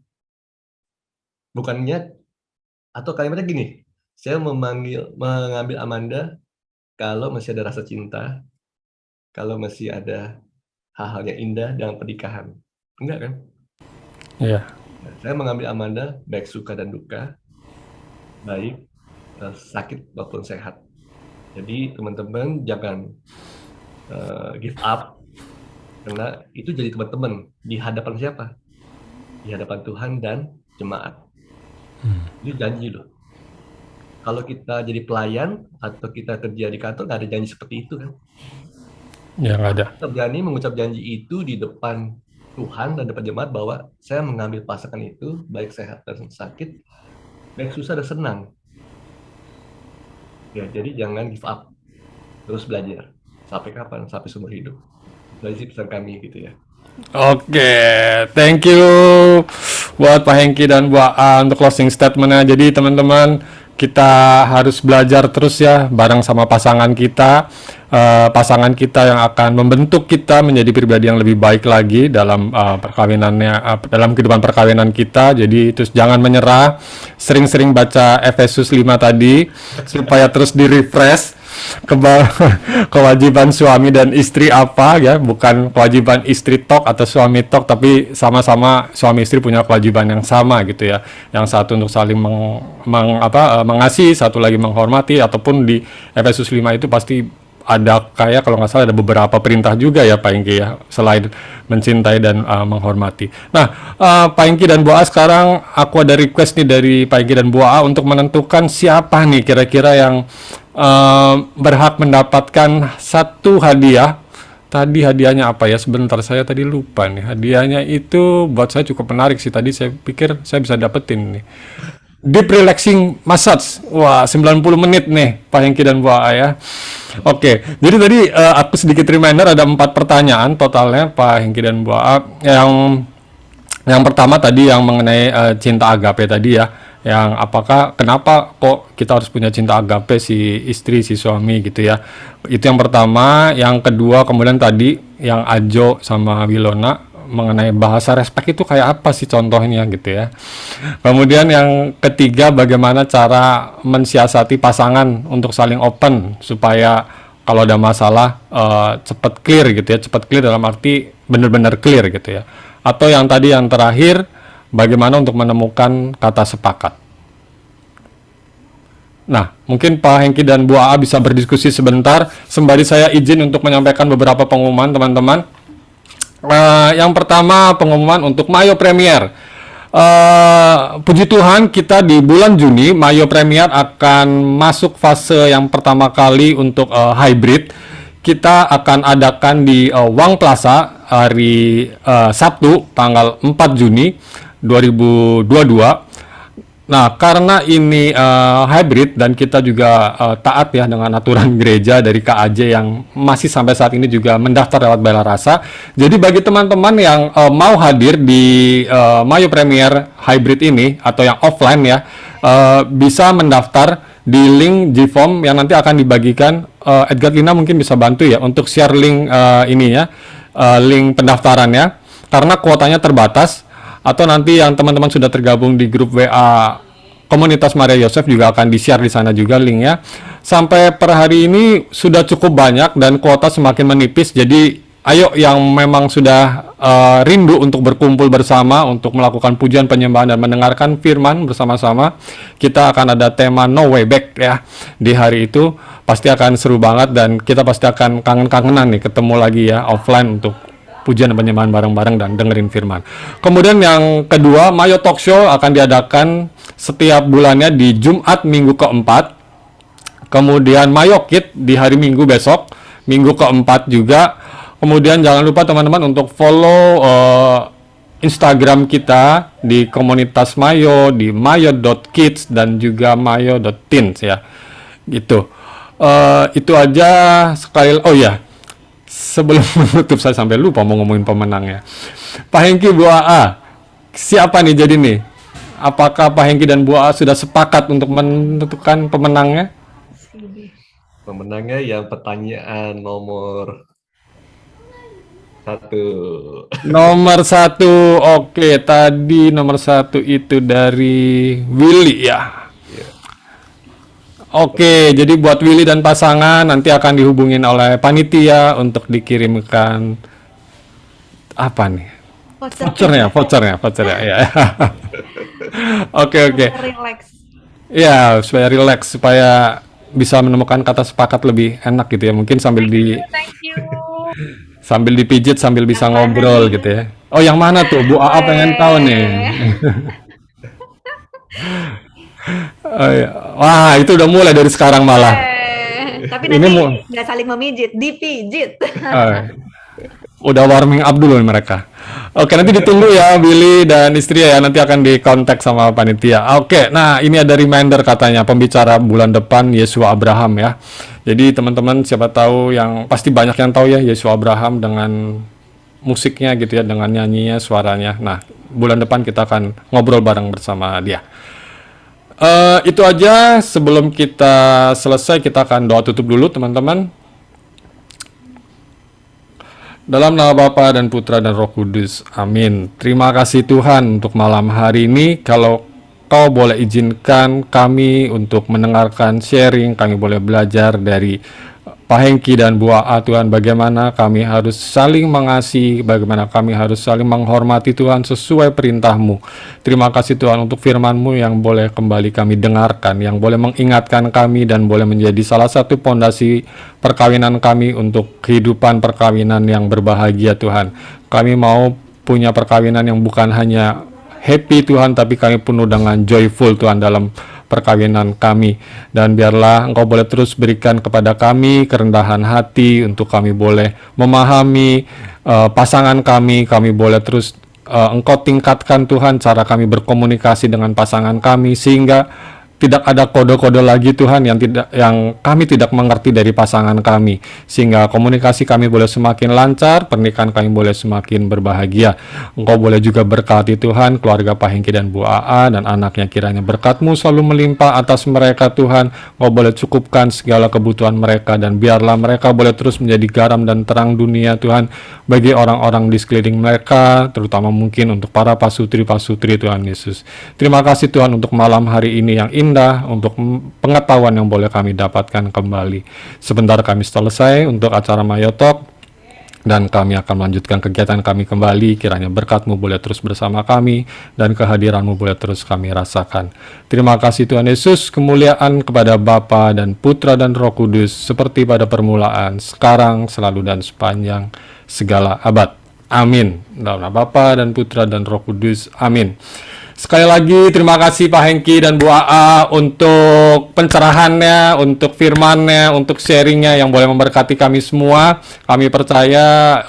Bukannya, atau kalimatnya gini, saya mengambil Amanda kalau masih ada rasa cinta, kalau masih ada hal-hal yang indah dalam pernikahan. Enggak kan? Iya. Saya mengambil Amanda baik suka dan duka, baik sakit maupun sehat. Jadi teman-teman jangan give up, karena itu jadi teman-teman di hadapan siapa? Di hadapan Tuhan dan jemaat. Itu janji loh. Kalau kita jadi pelayan atau kita kerja di kantor, nggak ada janji seperti itu kan? Ya nggak ada. Kita berani mengucap janji itu di depan Tuhan dan depan jemaat bahwa saya mengambil pasangan itu baik sehat dan sakit, baik susah dan senang. Ya, jadi jangan give up. Terus belajar. Sampai kapan? Sampai seumur hidup. Itu pesan kami gitu ya. Oke, thank you buat Pak Hengki dan Bu A untuk closing statement-nya. Jadi teman-teman, kita harus belajar terus ya bareng sama pasangan kita yang akan membentuk kita menjadi pribadi yang lebih baik lagi dalam perkawinannya, dalam kehidupan perkawinan kita. Jadi terus jangan menyerah, sering-sering baca Efesus 5 tadi supaya terus di-refresh kewajiban suami dan istri apa ya, bukan kewajiban istri tok atau suami tok, tapi sama-sama suami istri punya kewajiban yang sama gitu ya, yang satu untuk saling mengasihi, satu lagi menghormati. Ataupun di Efesus 5 itu pasti ada kayak kalau nggak salah ada beberapa perintah juga ya Pak Hengki ya, selain mencintai dan menghormati. Nah Pak Hengki dan Bu A, sekarang aku ada request nih dari Pak Hengki dan Bu A untuk menentukan siapa nih kira-kira yang berhak mendapatkan satu hadiah. Tadi hadiahnya apa ya? Sebentar, saya tadi lupa nih. Hadiahnya itu buat saya cukup menarik sih. Tadi saya pikir saya bisa dapetin nih. Deep relaxing massage. Wah, 90 menit nih Pak Hengki dan Bu A ya. Oke, jadi tadi aku sedikit reminder, ada 4 pertanyaan totalnya Pak Hengki dan Bu A. Yang pertama tadi yang mengenai cinta agape tadi ya. Yang kenapa kok kita harus punya cinta agape, si istri, si suami gitu ya. Itu yang pertama. Yang kedua kemudian tadi yang Ajo sama Wilona mengenai bahasa respect itu kayak apa sih contohnya gitu ya. Kemudian yang ketiga, bagaimana cara mensiasati pasangan untuk saling open supaya kalau ada masalah cepat clear gitu ya. Cepat clear dalam arti benar-benar clear gitu ya. Atau yang tadi yang terakhir, bagaimana untuk menemukan kata sepakat. Nah, mungkin Pak Hengki dan Bu AA bisa berdiskusi sebentar, sembari saya izin untuk menyampaikan beberapa pengumuman, teman-teman. Yang pertama, pengumuman untuk Mayo Premier. Puji Tuhan, kita di bulan Juni, Mayo Premier akan masuk fase yang pertama kali untuk hybrid. Kita akan adakan di Wang Plaza hari Sabtu, tanggal 4 Juni 2022. Nah, karena ini hybrid dan kita juga taat ya dengan aturan gereja dari KAJ yang masih sampai saat ini juga mendaftar lewat Bela Rasa. Jadi bagi teman-teman yang mau hadir di Mayo Premier hybrid ini atau yang offline ya, bisa mendaftar di link Gform yang nanti akan dibagikan. Edgar Lina mungkin bisa bantu ya untuk share link ininya, link pendaftarannya, karena kuotanya terbatas. Atau nanti yang teman-teman sudah tergabung di grup WA komunitas Maria Yosef juga akan di-share di sana juga linknya. Sampai per hari ini sudah cukup banyak dan kuota semakin menipis. Jadi ayo yang memang sudah rindu untuk berkumpul bersama, untuk melakukan pujian penyembahan dan mendengarkan firman bersama-sama, kita akan ada tema No Way Back ya di hari itu. Pasti akan seru banget dan kita pasti akan kangen-kangenan nih ketemu lagi ya offline untuk pujian dan penyembahan bareng-bareng dan dengerin firman. Kemudian yang kedua, Mayo Talk Show akan diadakan setiap bulannya di Jumat minggu keempat. Kemudian Mayo Kid di hari Minggu besok, minggu keempat juga. Kemudian jangan lupa teman-teman untuk follow Instagram kita di komunitas Mayo, di mayo.kids dan juga mayo.teens ya. Gitu. Itu aja sekali. Oh ya, sebelum menutup saya sampai lupa mau ngomongin pemenangnya. Pak Hengki, Bu AA, siapa nih jadi nih? Apakah Pak Hengki dan Bu AA sudah sepakat untuk menentukan pemenangnya? Pemenangnya yang pertanyaan nomor 1. Nomor 1, oke. Tadi nomor 1 itu dari Willy ya. Oke, jadi buat Willy dan pasangan nanti akan dihubungin oleh panitia untuk dikirimkan apa nih? Vouchernya ya. Oke. Relax. Ya, supaya relax, supaya bisa menemukan kata sepakat lebih enak gitu ya. Mungkin sambil Thank you. sambil dipijit sambil bisa ngobrol gitu ya. Oh, yang mana tuh? Bu AA pengen tahu nih. Oh, iya. Wah, itu udah mulai dari sekarang malah. Tapi Ini nanti nggak saling memijit, dipijit. Udah warming up dulu nih mereka. Oke, nanti ditunggu ya Billy dan istri ya, nanti akan dikontak sama panitia. Oke, nah ini ada reminder katanya pembicara bulan depan Yesua Abraham ya. Jadi teman-teman siapa tahu yang pasti banyak yang tahu ya Yesua Abraham dengan musiknya gitu ya, dengan nyanyinya, suaranya. Nah, bulan depan kita akan ngobrol bareng bersama dia. Itu aja. Sebelum kita selesai, kita akan doa tutup dulu teman-teman. Dalam nama Bapa dan Putra dan Roh Kudus, amin. Terima kasih Tuhan untuk malam hari ini. Kalau Kau boleh izinkan kami untuk mendengarkan sharing, kami boleh belajar dari Pak Hengki dan Bu AA Tuhan, bagaimana kami harus saling mengasihi, bagaimana kami harus saling menghormati Tuhan sesuai perintah-Mu. Terima kasih Tuhan untuk firman-Mu yang boleh kembali kami dengarkan, yang boleh mengingatkan kami dan boleh menjadi salah satu pondasi perkawinan kami untuk kehidupan perkawinan yang berbahagia Tuhan. Kami mau punya perkawinan yang bukan hanya happy Tuhan, tapi kami penuh dengan joyful Tuhan dalam perkawinan kami. Dan biarlah Engkau boleh terus berikan kepada kami kerendahan hati untuk kami boleh memahami pasangan kami boleh terus Engkau tingkatkan Tuhan cara kami berkomunikasi dengan pasangan kami, sehingga tidak ada kode-kode lagi Tuhan yang kami tidak mengerti dari pasangan kami, sehingga komunikasi kami boleh semakin lancar, pernikahan kami boleh semakin berbahagia. Engkau boleh juga berkati Tuhan keluarga Pak Hengki dan Bu AA dan anaknya, kiranya berkat-Mu selalu melimpah atas mereka Tuhan. Engkau boleh cukupkan segala kebutuhan mereka, dan biarlah mereka boleh terus menjadi garam dan terang dunia Tuhan bagi orang-orang di sekeliling mereka, terutama mungkin untuk para pasutri-pasutri Tuhan Yesus. Terima kasih Tuhan untuk malam hari ini yang indah, untuk pengetahuan yang boleh kami dapatkan kembali. Sebentar kami selesai untuk acara Mayo Talk. dan kami akan melanjutkan kegiatan kami kembali. Kiranya berkat-Mu boleh terus bersama kami, dan kehadiran-Mu boleh terus kami rasakan. Terima kasih Tuhan Yesus, kemuliaan kepada Bapa dan Putra dan Roh Kudus, seperti pada permulaan, sekarang, selalu, dan sepanjang segala abad. Amin. Dalam nama Bapa dan Putra dan Roh Kudus. Amin. Sekali lagi terima kasih Pak Hengki dan Bu AA untuk pencerahannya, untuk firmannya, untuk sharingnya yang boleh memberkati kami semua. Kami percaya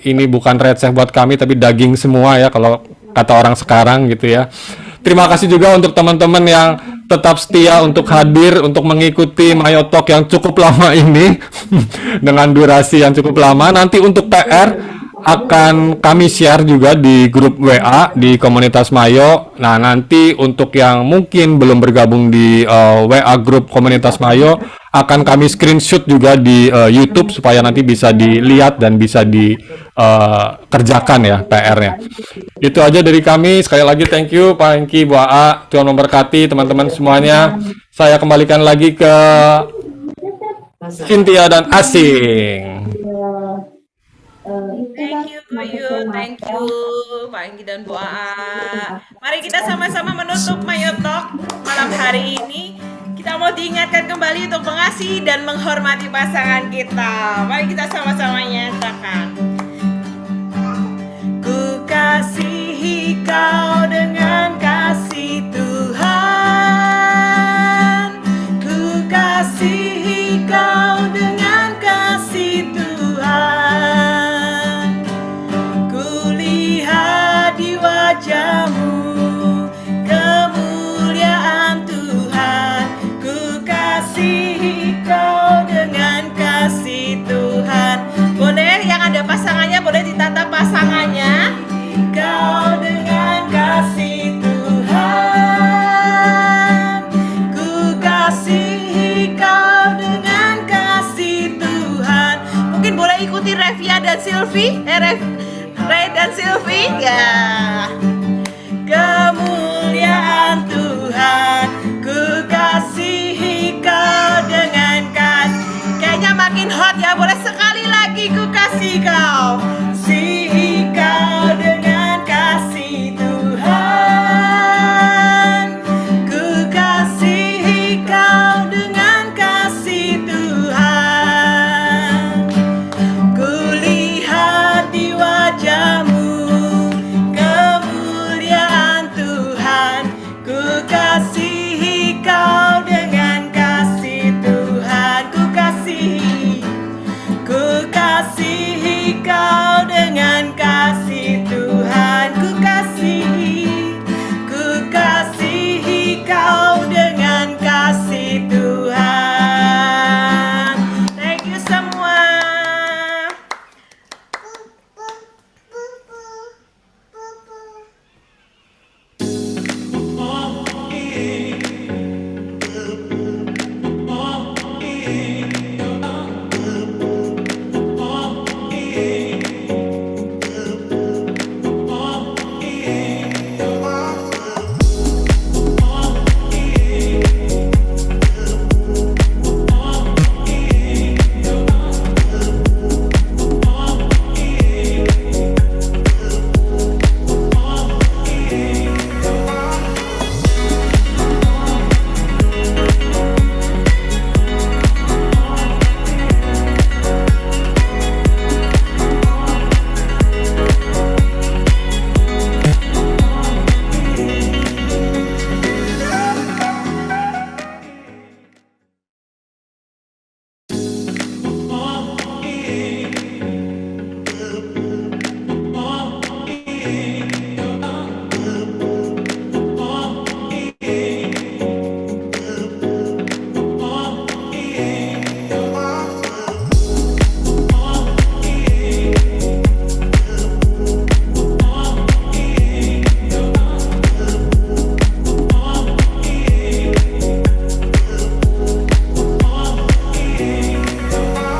ini bukan receh buat kami, tapi daging semua ya, kalau kata orang sekarang gitu ya. Terima kasih juga untuk teman-teman yang tetap setia untuk hadir, untuk mengikuti Mayotalk yang cukup lama ini dengan durasi yang cukup lama. Nanti untuk PR akan kami share juga di grup WA di komunitas Mayo. Nah, nanti untuk yang mungkin belum bergabung di WA grup komunitas Mayo, akan kami screenshot juga di YouTube supaya nanti bisa dilihat dan bisa dikerjakan ya PR-nya. Itu aja dari kami. Sekali lagi thank you Pak Hengki, Bu AA. Tuhan memberkati teman-teman semuanya. Saya kembalikan lagi ke Cynthia dan Asing. Thank you Pak Hengki dan Bu AA. Mari kita sama-sama menutup Mayotalk malam hari ini. Kita mau diingatkan kembali untuk mengasihi dan menghormati pasangan kita. Mari kita sama-sama nyatakan. Ku kasihi kau dengan kasih Tuhan. Ku kasihi kau dengan kasih Tuhan. Kulihat di wajahmu kemuliaan Tuhan. Ku kasihi kau dengan kasih Tuhan. Boleh yang ada pasangannya, boleh ditatap pasangannya. Kau dengan kasih Tuhan. Ku kasihi kau dengan kasih Tuhan. Mungkin boleh ikuti Revia dan Silvi, Ray dan Silvi ya. Kemuliaan Tuhan, ku kasihi kau dengan kasih. Kayaknya makin hot ya, boleh sekali lagi ku kasih kau.